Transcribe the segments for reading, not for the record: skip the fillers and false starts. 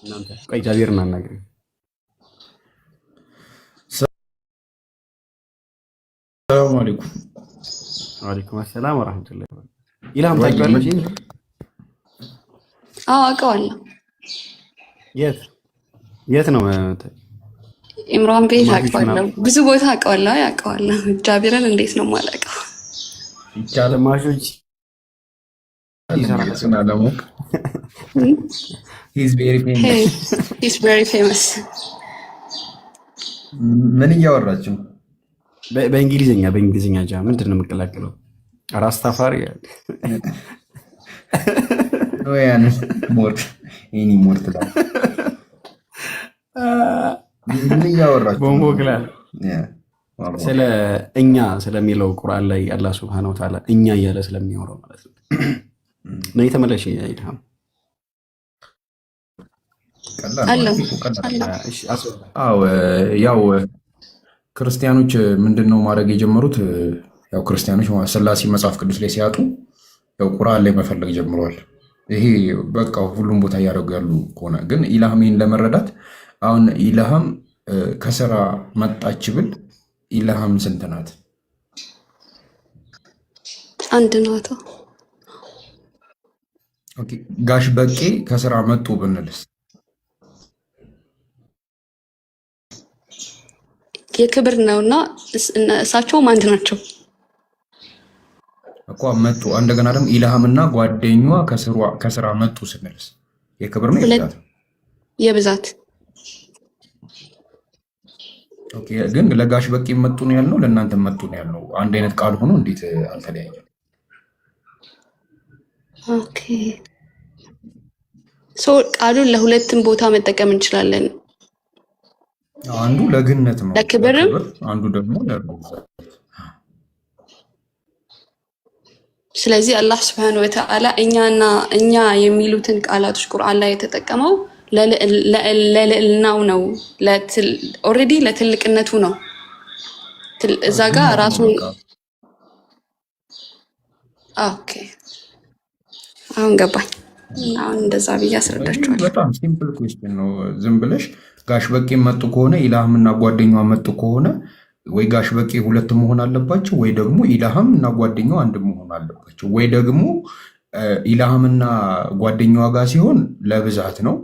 እናንተ ቆይ ጃቢርን አናግረኝ። ሰላም አለይኩም። ወአለይኩም ሰላም ወራህመቱላሂ ወበረካቱ። ኢልሃም ታውቂዋለሽ? አዎ አውቀዋለሁ። የት የት ነው? ኢምራን ቤት አውቀዋለሁ። ብዙ ቦታ አውቀዋለሁ። ያውቀዋለሁ። ጃቢርን እንዴት ነው የማላውቀው? ጃለማሾች ይሰራልና ለሞክ he's very famous ምን እያወራችሁ? በእንግሊዝኛ ጃ ምንድን ነው የምቀላቅለው? ራስታፋሪ ወያን ሞርት ኤኒ ሞርት ላይ ምን እያወራችሁ? ቦምቦክላል ስለ እኛ ስለሚለው ቁርአን ላይ አላህ ሱብሃነሁ ወተዓላ እኛ እያለ ስለሚያወራው ማለት ነው። ነው የተመለሽ ኢልሃም ያው ክርስቲያኖች ምንድነው ማድረግ የጀመሩት? ያው ክርስቲያኖች ስላሴ መጽሐፍ ቅዱስ ላይ ሲያጡ ያው ቁርአን ላይ መፈለግ ጀምረዋል። ይሄ በቃ ሁሉም ቦታ እያደረጉ ያሉ ከሆነ ግን ኢልሃም ይህን ለመረዳት አሁን ኢልሃም ከስራ መጣች ብል ኢልሃም ስንት ናት? አንድ ናት። ኦኬ ጋሽ በቄ ከስራ መጡ ብንልስ? የክብር ነውና እሳቸውም አንድ ናቸው እኮ መጡ። እንደገና ደግሞ ኢልሃምና ጓደኛዋ ከስራ መጡ ስንልስ የክብር ነው የብዛት? የብዛት። ኦኬ ግን ለጋሽ በቄ መጡ ነው ያልነው፣ ለእናንተ መጡ ነው ያልነው። አንድ አይነት ቃል ሆኖ እንዴት አልተለያየም? ኦኬ ሶ ቃሉን ለሁለቱም ቦታ መጠቀም እንችላለን። አንዱ ለግነት ነው ለክብርም፣ አንዱ ደግሞ ለብዛት። ስለዚህ አላህ Subhanahu Wa Ta'ala እኛ የሚሉትን ቃላቶች ቁርአን ላይ የተጠቀመው ለልዕልናው ነው። ኦልሬዲ ለትልቅነቱ ነው። እዛ ጋር ራሱን ኦኬ አሁን ገባኝ። አሁን እንደዛ ብዬ አስረዳችኋለሁ። በጣም ሲምፕል ኩዌስችን ነው። ዝም ብለሽ ጋሽ በቄ መጡ ከሆነ ኢልሃምና ጓደኛዋ መጡ ከሆነ ወይ ጋሽ በቄ ሁለት መሆን አለባቸው፣ ወይ ደግሞ ኢልሃም እና ጓደኛዋ አንድ መሆን አለባቸው፣ ወይ ደግሞ ኢልሃምና ጓደኛዋ ጋር ሲሆን ለብዛት ነው፣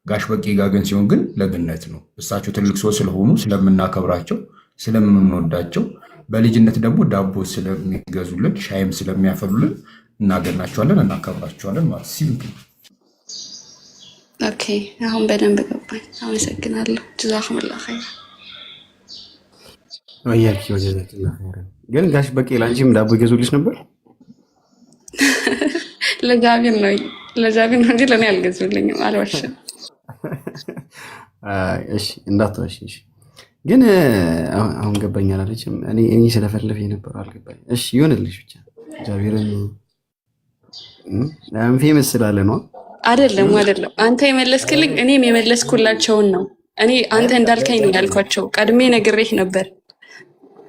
ጋሽ በቄ ጋር ግን ሲሆን ግን ለግነት ነው። እሳቸው ትልቅ ሰው ስለሆኑ ስለምናከብራቸው፣ ስለምንወዳቸው፣ በልጅነት ደግሞ ዳቦ ስለሚገዙልን፣ ሻይም ስለሚያፈሉልን እናገናቸዋለን፣ እናከብራቸዋለን ማለት ሲምፕል። ኦኬ አሁን በደንብ ገባኝ። አመሰግናለሁ። ጀዛኩሙላህ ኸይር። ወያኪ ወጀዛኪላህ ኸይር። ግን ጋሽ በቄ ላንቺም ዳቦ ይገዙልሽ ነበር? ለጃቢር ነው እንጂ ለእኔ አልገዙልኝም። አልዋሽም። እሺ እንዳትዋሽ። እሺ ግን አሁን ገባኝ አላለችም። እኔ ስለፈለፈ ነበር አልገባኝ። እሺ ይሆንልሽ ብቻ ጃቢርን ፌመስ ስላለ ነው። አይደለም አንተ የመለስክልኝ እኔም የመለስኩላቸውን ነው። እኔ አንተ እንዳልከኝ ነው ያልኳቸው። ቀድሜ ነግሬህ ነበር።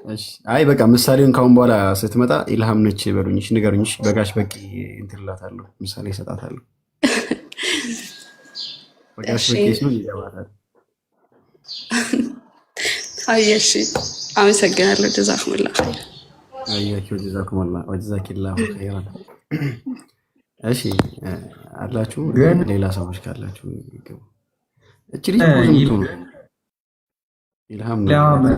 እሺ አይ በቃ ምሳሌውን ካሁን በኋላ ስትመጣ ኢልሃም ነች በሉኝሽ፣ ንገሩኝሽ። በጋሽ በቄ እንትላታለሁ፣ ምሳሌ እሰጣታለሁ። በጋሽ በቄ ነው ይገባታል። እሺ አመሰግናለሁ። ጀዛኩሙላህ ኸይር። አያችሁ ጀዛኩሙላህ ወጀዛኪላሁ ኸይራን። እሺ አላችሁ ሌላ ሰዎች ካላችሁ ይገቡ። እቺ ልጅ ብዙ ነው ኢልሃም ነው።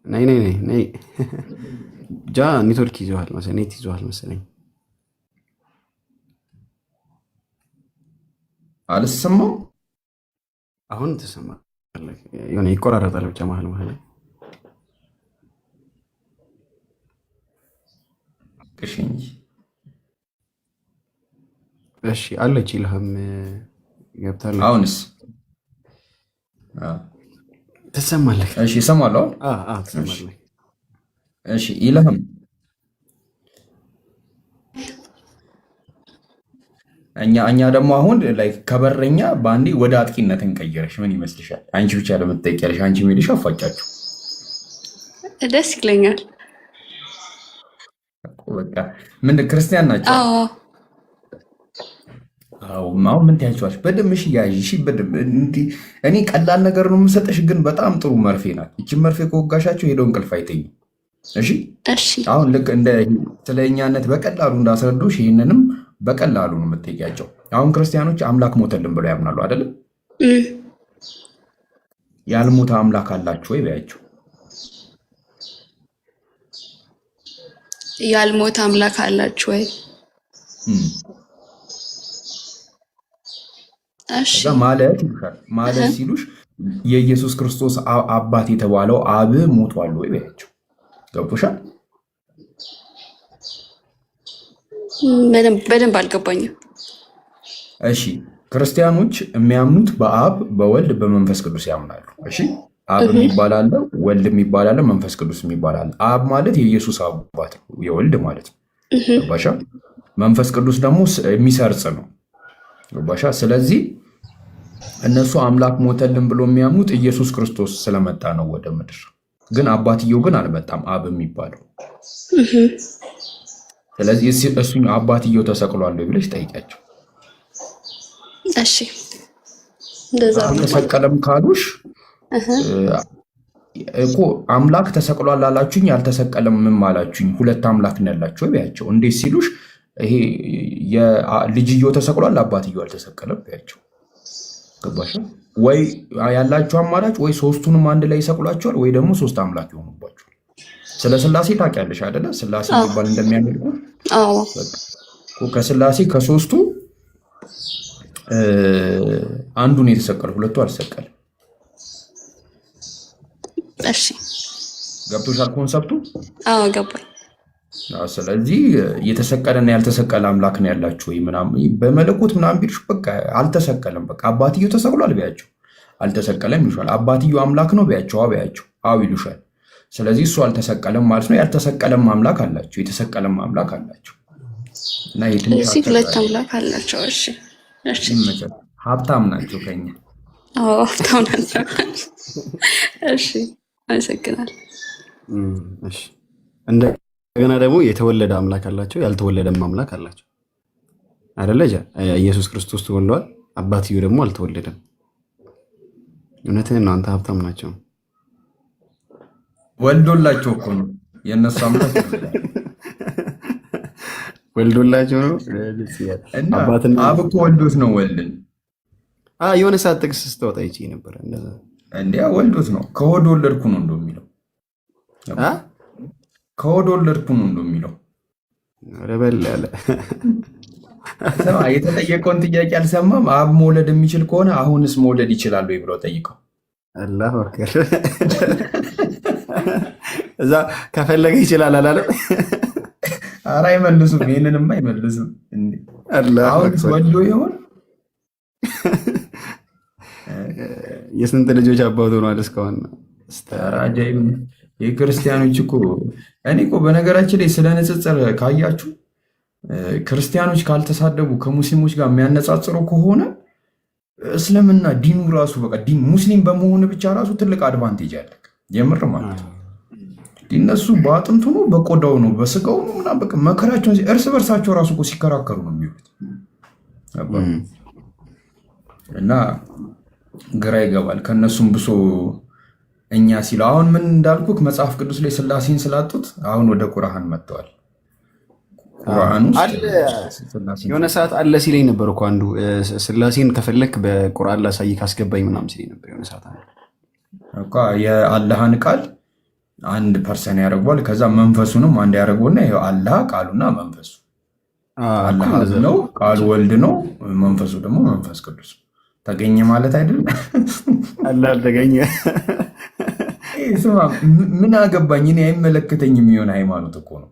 ነይ ጃ ኔትወርክ ይዘዋል መሰለኝ፣ ኔት ይዘዋል መሰለኝ። አልሰማም። አሁን ተሰማ። የሆነ ይቆራረጣል ብቻ መሀል ላይ። እሺ አለች ኢልሃም ገብታለች። አሁንስ ትሰማለህ? እሺ እሰማለሁ። ትሰማለህ? እሺ ኢልሃም እኛ ደግሞ አሁን ከበረኛ በአንዴ ወደ አጥቂነት እንቀየረሽ ምን ይመስልሻል? አንቺ ብቻ ለምትጠይቂያለሽ፣ አንቺ ሄደሽ አፋጫችሁ። ደስ ይለኛል። በቃ ምን ክርስቲያን ናቸው? አሁን ምን ትያቸዋለሽ? በደምብ እሺ ያዥ። እሺ በደምብ እንዲህ እኔ ቀላል ነገር ነው የምሰጠሽ፣ ግን በጣም ጥሩ መርፌ ናት። ይችን መርፌ ከወጋሻቸው ሄደው እንቅልፍ አይተኙ። እሺ አሁን ልክ እንደ ስለ እኛነት በቀላሉ እንዳስረዶሽ ይህንንም በቀላሉ ነው የምትጠይቂያቸው። አሁን ክርስቲያኖች አምላክ ሞተልን ብለው ያምናሉ አይደለም? ያልሞተ አምላክ አላችሁ ወይ በያቸው። ያልሞተ አምላክ አላችሁ ወይ? ማለት ሲሉሽ የኢየሱስ ክርስቶስ አባት የተባለው አብ ሞቷል ወይ በያቸው። ገብቶሻል? በደንብ አልገባኝም። እሺ ክርስቲያኖች የሚያምኑት በአብ በወልድ በመንፈስ ቅዱስ ያምናሉ። እሺ አብ የሚባል አለ፣ ወልድ የሚባል አለ፣ መንፈስ ቅዱስ የሚባል አለ። አብ ማለት የኢየሱስ አባት ነው፣ የወልድ ማለት ነው። ገባሻ? መንፈስ ቅዱስ ደግሞ የሚሰርጽ ነው። ገባሻ? ስለዚህ እነሱ አምላክ ሞተልን ብሎ የሚያምኑት ኢየሱስ ክርስቶስ ስለመጣ ነው ወደ ምድር። ግን አባትየው ግን አልመጣም፣ አብ የሚባለው። ስለዚህ እሱ አባትየው ተሰቅሏል ብለሽ ጠይቂያቸው። እሺ እንደዛ ተሰቀለም ካሉሽ እኮ አምላክ ተሰቅሏል አላችሁኝ፣ ያልተሰቀለም ምን አላችሁኝ? ሁለት አምላክ ነው ያላችሁ ቢያቸው። እንዴት ሲሉሽ ይሄ ልጅየው ተሰቅሏል አባትየው አልተሰቀለም ቢያቸው። ገባሽ ወይ? ያላችሁ አማራጭ ወይ ሶስቱንም አንድ ላይ ይሰቅሏቸዋል ወይ ደግሞ ሶስት አምላክ ይሆኑባቸዋል። ስለ ስላሴ ታውቂያለሽ አይደለ? ስላሴ የሚባል እንደሚያመልኩ ከስላሴ ከሶስቱ አንዱን የተሰቀለ ሁለቱ አልተሰቀለም። እሺ ገብቶሻል ኮንሰፕቱ? አዎ ገባኝ። ስለዚህ የተሰቀለና ያልተሰቀለ አምላክ ነው ያላችሁ ወይ ምናምን በመለኮት ምናምን ቢልሽ በቃ አልተሰቀለም። በቃ አባትየው ተሰቅሏል ቢያቸው አልተሰቀለም ይሉሻል። አባትየው አምላክ ነው ቢያቸው አዎ ይሉሻል። ስለዚህ እሱ አልተሰቀለም ማለት ነው። ያልተሰቀለም አምላክ አላቸው፣ የተሰቀለም አምላክ አላቸው። እና ስለዚህ ሁለት አምላክ አላቸው። እሺ ሀብታም ናቸው ከኛ። አዎ ሀብታም ናቸው። እሺ አመሰግናለሁ። እሺ እንደገና ደግሞ የተወለደ አምላክ አላቸው፣ ያልተወለደም አምላክ አላቸው አይደለ? ኢየሱስ ክርስቶስ ተወልዷል፣ አባትየው ደግሞ አልተወለደም። እውነትህን ነው። አንተ ሀብታም ናቸው። ወልዶላቸው እኮ ነው የእነሱ አምላክ ወልዶላቸው ነው። አብ እኮ ወልዶት ነው ወልድን። የሆነ ሰዓት ጥቅስ ስተወጣ ይቼ ነበረ እንዲያ ወልዶት ነው። ከሆድ ወለድኩ ነው እንደሚለው ከሆድ ወለድኩ ነው እንደሚለው ረበል ያለ የተጠየቀውን ጥያቄ አልሰማም። አብ መውለድ የሚችል ከሆነ አሁንስ መውለድ ይችላሉ ብለው ጠይቀው። አላሁ አክበር። እዛ ከፈለገ ይችላል አላለም። ኧረ አይመልሱም፣ ይህንንም አይመልሱም። አሁን ወልዶ ይሆን? የስንት ልጆች አባት ሆኗል እስካሁን። የክርስቲያኖች እኮ እኔ እኮ በነገራችን ላይ ስለ ንጽጽር ካያችሁ ክርስቲያኖች ካልተሳደቡ ከሙስሊሞች ጋር የሚያነጻጽሩ ከሆነ እስልምና ዲኑ ራሱ በቃ ዲን ሙስሊም በመሆን ብቻ ራሱ ትልቅ አድቫንቴጅ አለ። የምር ማለት እነሱ በአጥንቱ ነው በቆዳው ነው በስጋው ነው ምናምን በቃ መከራቸውን እርስ በርሳቸው ራሱ እኮ ሲከራከሩ ነው የሚሉት እና ግራ ይገባል። ከእነሱም ብሶ እኛ ሲሉ አሁን ምን እንዳልኩት መጽሐፍ ቅዱስ ላይ ስላሴን ስላጡት አሁን ወደ ቁርአን መጥተዋል። ቁርአን የሆነ ሰዓት አለ ሲለኝ ነበር እኮ አንዱ ስላሴን ከፈለክ በቁርአን ላሳይ ካስገባኝ ምናምን ሲለኝ ነበር የሆነ ሰዓት አለ እኮ የአላህን ቃል አንድ ፐርሰን ያደርገዋል። ከዛ መንፈሱንም አንድ ያደርገውና ይሄው አላህ ቃሉና መንፈሱ አላህ ነው፣ ቃሉ ወልድ ነው፣ መንፈሱ ደግሞ መንፈስ ቅዱስ ተገኘ ማለት አይደለም። አላህ ተገኘ። ምን አገባኝ እኔ አይመለከተኝም። የሆነ ሃይማኖት እኮ ነው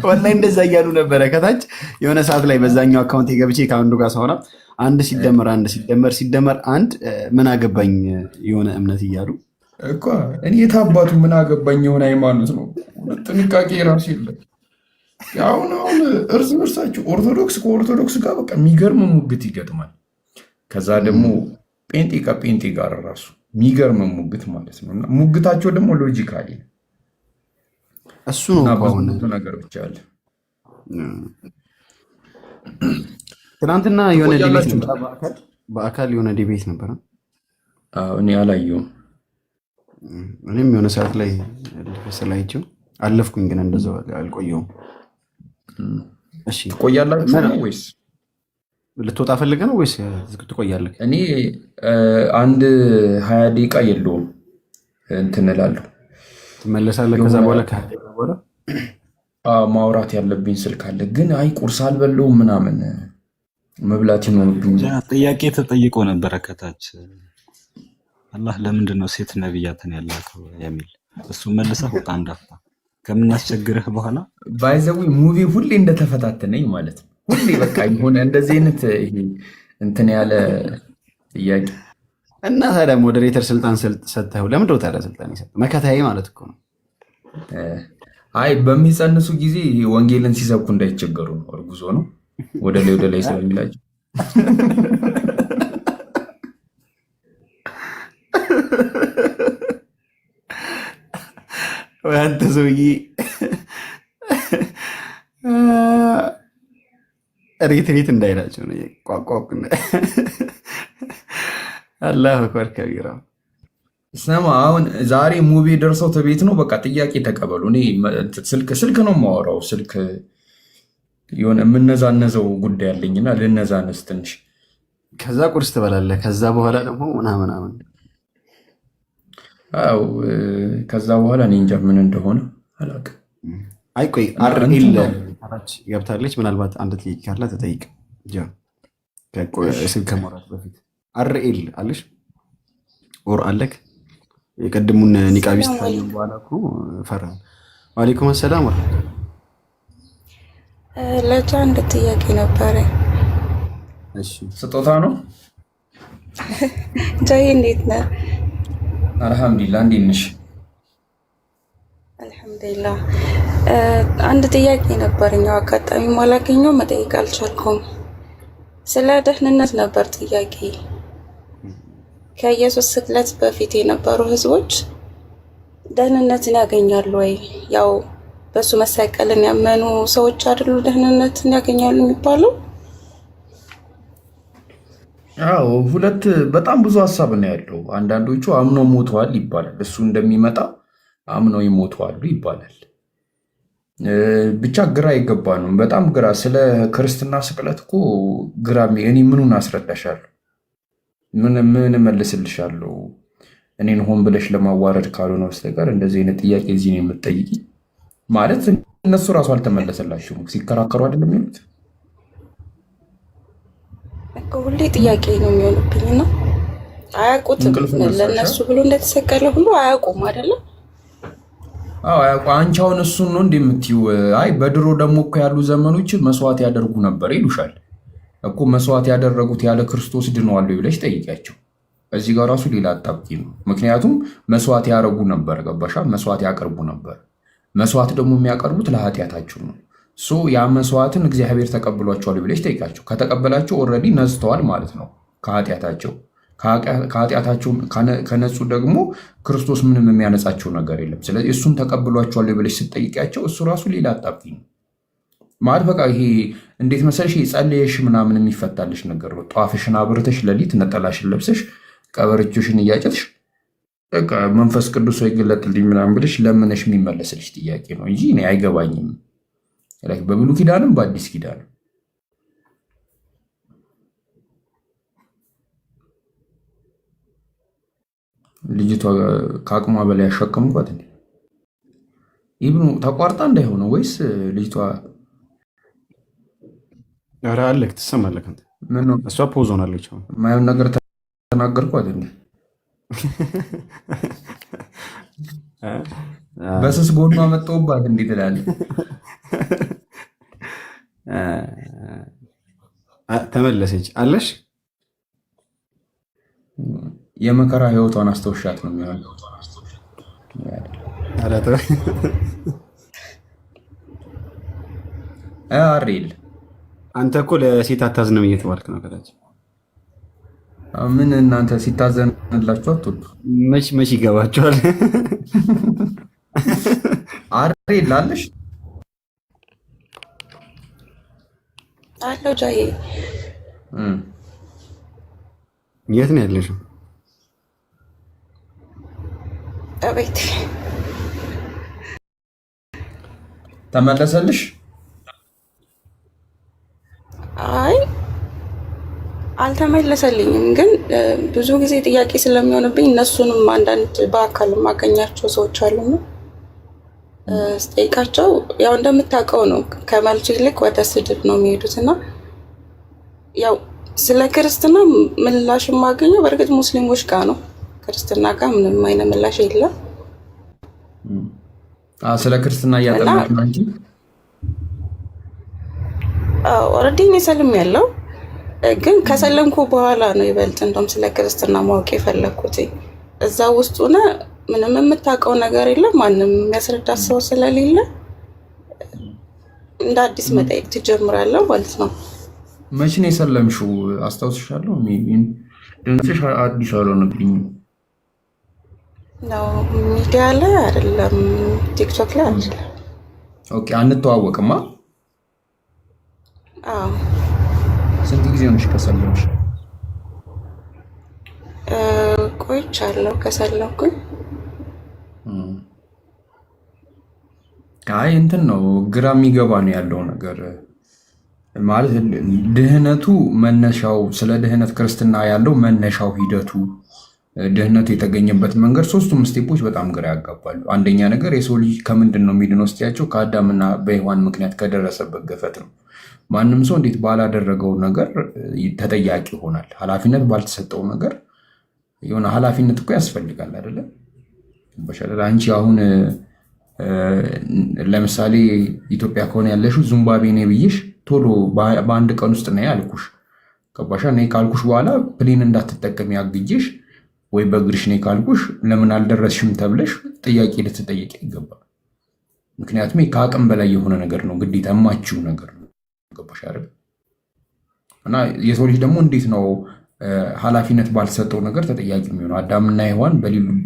ወላሂ እንደዛ እያሉ ነበረ ከታች የሆነ ሰዓት ላይ በዛኛው አካውንት ገብቼ ከአንዱ ጋር ሳወራ አንድ ሲደመር አንድ ምን አገባኝ የሆነ እምነት እያሉ እኮ እኔ የታባቱ ምን አገባኝ የሆነ ሃይማኖት ነው። ጥንቃቄ ራሱ የለም። አሁን እርስ በርሳቸው ኦርቶዶክስ ከኦርቶዶክስ ጋር በቃ የሚገርም ሙግት ይገጥማል። ከዛ ደግሞ ጴንጤ ከጴንጤ ጋር ራሱ የሚገርም ሙግት ማለት ነው። እና ሙግታቸው ደግሞ ሎጂካሊ እሱ ነው ነገር ብቻ አለ። ትናንትና የሆነ ዲቤት ትቆያላችሁ? ነበር፣ በአካል የሆነ ዲቤት ነበር። እኔ አላየሁም። እኔም የሆነ ሰዓት ላይ ስላይቸው አለፍኩኝ፣ ግን እንደዛው አልቆየውም። እሺ ትቆያላችሁ ነው ወይስ ልትወጣ ፈልገ ነው ወይስ ትቆያለህ? እኔ አንድ 20 ደቂቃ የለውም እንትን እላለሁ። ትመለሳለህ ከዛ በኋላ ማውራት ያለብኝ ስልክ አለ፣ ግን አይ ቁርስ አልበለውም ምናምን መብላት ይኖርብኝ። ጥያቄ ተጠይቆ ነበረ ከታች አላህ ለምንድን ነው ሴት ነብያትን ያላከው የሚል እሱ መልሰህ ወጣ እንዳፍታ ከምናስቸግርህ በኋላ ባይዘዊ ሙቪ ሁሌ እንደተፈታተነኝ ማለት ነው። ሁሌ በቃ የሆነ እንደዚህ አይነት እንትን ያለ ጥያቄ እና ታዲያ ሞዴሬተር ስልጣን ሰጥተው ለምንድነው ታዲያ ስልጣን ይሰጥ? መከታዬ ማለት እኮ ነው። አይ በሚጸንሱ ጊዜ ወንጌልን ሲሰብኩ እንዳይቸገሩ ነው። እርጉዞ ነው ወደ ላይ ስለሚላቸው አንተ ሰውዬ ሬት እንዳይላቸው ነው። ቋቋቁ አላሁ አክበር ከቢራ። ስማ አሁን ዛሬ ሙቪ ደርሰው ተቤት ነው። በቃ ጥያቄ ተቀበሉ። እኔ ስልክ ነው የማወራው። ስልክ የሆነ የምነዛነዘው ጉዳይ አለኝና ልነዛነስ ትንሽ። ከዛ ቁርስ ትበላለህ። ከዛ በኋላ ደግሞ ምናምን። አዎ ከዛ በኋላ እኔ እንጃ ምን እንደሆነ አላውቅም። አይ ቆይ አርኤል ገብታለች። ምናልባት አንድ ጥያቄ ካለ ተጠይቅ። ስልክ ከማውራት በፊት አርኤል አለሽ ኦር አለክ? የቀድሙን ኒቃቢስት ካየን በኋላ እኮ ፈራን። ዋሌኩም ሰላም ወራ ለጃ አንድ ጥያቄ ነበረ። እሺ ስጦታ ነው። ጃዬ እንዴት ነህ? አልሐምዱሊላህ። እንዴት ነሽ? አልሐምዱሊላህ። አንድ ጥያቄ ነበረኝ፣ አጋጣሚ ማላገኘው መጠየቅ አልቻልኩም። ስለ ደህንነት ነበር ጥያቄ። ከኢየሱስ ስቅለት በፊት የነበሩ ህዝቦች ደህንነትን ያገኛሉ ወይ? ያው በሱ መሰቀልን ያመኑ ሰዎች አይደሉ ደህንነትን ያገኛሉ የሚባለው? አዎ ሁለት በጣም ብዙ ሀሳብ ነው ያለው። አንዳንዶቹ አምነው ሞተዋል ይባላል። እሱ እንደሚመጣ አምነው ይሞተዋሉ ይባላል። ብቻ ግራ የገባ ነው፣ በጣም ግራ። ስለ ክርስትና ስቅለት እኮ ግራ። እኔ ምኑን አስረዳሻለሁ? ምን መልስልሻለሁ? እኔን ሆን ብለሽ ለማዋረድ ካልሆነ በስተቀር እንደዚህ አይነት ጥያቄ እዚህ ነው የምትጠይቂ ማለት እነሱ ራሱ አልተመለሰላቸውም። ሲከራከሩ አይደለም የሚሉት እኮ ሁሌ ጥያቄ ነው የሚሆንብኝ ነው። አያውቁትም። ለእነሱ ብሎ እንደተሰቀለ ሁሉ አያውቁም አይደለም? አዎ አንቺ አሁን እሱን ነው እንደምትይው? አይ በድሮ ደግሞ እኮ ያሉ ዘመኖች መስዋዕት ያደርጉ ነበር ይሉሻል እኮ። መስዋዕት ያደረጉት ያለ ክርስቶስ ድነዋል ብለሽ ጠይቂያቸው። እዚህ ጋር ራሱ ሌላ አጣብቂ ነው። ምክንያቱም መስዋዕት ያደርጉ ነበር፣ ገባሻ? መስዋዕት ያቀርቡ ነበር። መስዋዕት ደግሞ የሚያቀርቡት ለኃጢአታቸው ነው። ያ መስዋዕትን እግዚአብሔር ተቀብሏቸዋል ብለሽ ጠይቃቸው። ከተቀበላቸው ኦልሬዲ ነጽተዋል ማለት ነው ከኃጢአታቸው። ከኃጢአታቸው ከነጹ ደግሞ ክርስቶስ ምንም የሚያነጻቸው ነገር የለም። ስለዚህ እሱን ተቀብሏቸዋል ብለሽ ስትጠይቂያቸው እሱ ራሱ ሌላ አጣብቂ ነው ማለት። በቃ ይሄ እንዴት መሰለሽ ጸልየሽ ምናምን የሚፈታልሽ ነገር ነው። ጧፍሽን አብርተሽ ሌሊት ነጠላሽን ለብሰሽ ቀበርቾሽን እያጨትሽ በቃ መንፈስ ቅዱስ ይገለጥልኝ ምናምን ብለሽ ለምነሽ የሚመለስልሽ ጥያቄ ነው እንጂ እኔ አይገባኝም። በብሉይ ኪዳንም በአዲስ ኪዳንም ልጅቷ ከአቅሟ በላይ ያሸከምኳት እንዴ? ኢብኑ ተቋርጣ እንዳይሆነ ወይስ ልጅቷ? ኧረ አለክ ትሰማለህ አንተ። እሷ ፖዝ ሆናለች። ማየውን ነገር ተናገርኳት እንዴ? በስስ ጎኗ መጣሁባት እንዴ ትላለህ? ተመለሰች አለሽ። የመከራ ህይወቷን አስተውሻት ነው የሚሆነው። አሬል አንተ እኮ ለሴት አታዝንም እየተባልክ ነው ከታች። ምን እናንተ ሲታዘንላችሁ አትወዱ? መች ይገባችኋል? አሬል አለሽ አለው ጃዬ የት ነው ያለሽው? እቤቴ። ተመለሰልሽ? አይ አልተመለሰልኝም፣ ግን ብዙ ጊዜ ጥያቄ ስለሚሆንብኝ እነሱንም አንዳንድ በአካል የማገኛቸው ሰዎች አሉና ስጠይቃቸው ያው እንደምታውቀው ነው ከመልስ ይልቅ ወደ ስድብ ነው የሚሄዱት እና ያው ስለ ክርስትና ምላሽ የማገኘው በእርግጥ ሙስሊሞች ጋር ነው። ክርስትና ጋር ምንም አይነት ምላሽ የለም። ስለ ክርስትና እያጠናች ነው እንጂ ኦልሬዲ እኔ ሰልም ያለው ግን ከሰለምኩ በኋላ ነው ይበልጥ እንደውም ስለ ክርስትና ማወቅ የፈለግኩት። እዛ ውስጥ ሆነ ምንም የምታውቀው ነገር የለም፣ ማንም የሚያስረዳ ሰው ስለሌለ እንደ አዲስ መጠየቅ ትጀምራለህ ማለት ነው። መቼ ነው የሰለምሽው? አስታውስሻለሁ። ሜቢን ድምፅሽ አዲስ አልሆነብኝም። ነው ሚዲያ ላይ አይደለም፣ ቲክቶክ ላይ አይደለም። ኦኬ፣ አንተዋወቅማ። አዎ። ስንት ጊዜ ሆነሽ ከሰለምሽ? ቆይቻለሁ ከሰለምኩኝ። አይ እንትን ነው ግራ የሚገባ ነው ያለው ነገር ማለት ድህነቱ መነሻው ስለ ድህነት ክርስትና ያለው መነሻው ሂደቱ ድህነቱ የተገኘበት መንገድ ሶስቱም ስቴፖች በጣም ግራ ያጋባሉ። አንደኛ ነገር የሰው ልጅ ከምንድን ነው የሚድነው ስትያቸው ከአዳምና በሔዋን ምክንያት ከደረሰበት ገፈት ነው። ማንም ሰው እንዴት ባላደረገው ነገር ተጠያቂ ይሆናል? ኃላፊነት ባልተሰጠው ነገር የሆነ ኃላፊነት እኮ ያስፈልጋል አይደለም? አንቺ አሁን ለምሳሌ ኢትዮጵያ ከሆነ ያለሽው ዚምባብዌ ነኝ ብዬሽ ቶሎ በአንድ ቀን ውስጥ ነይ አልኩሽ። ገባሻ? ነይ ካልኩሽ በኋላ ፕሌን እንዳትጠቀሚ ያግጄሽ ወይ በእግርሽ ነይ ካልኩሽ ለምን አልደረስሽም ተብለሽ ጥያቄ ልትጠየቂ ይገባል። ምክንያቱም ከአቅም በላይ የሆነ ነገር ነው፣ ግዴታ የማችው ነገር ነው። ገባሽ አይደል? እና የሰው ልጅ ደግሞ እንዴት ነው ኃላፊነት ባልተሰጠው ነገር ተጠያቂ የሚሆነው? አዳምና ሔዋን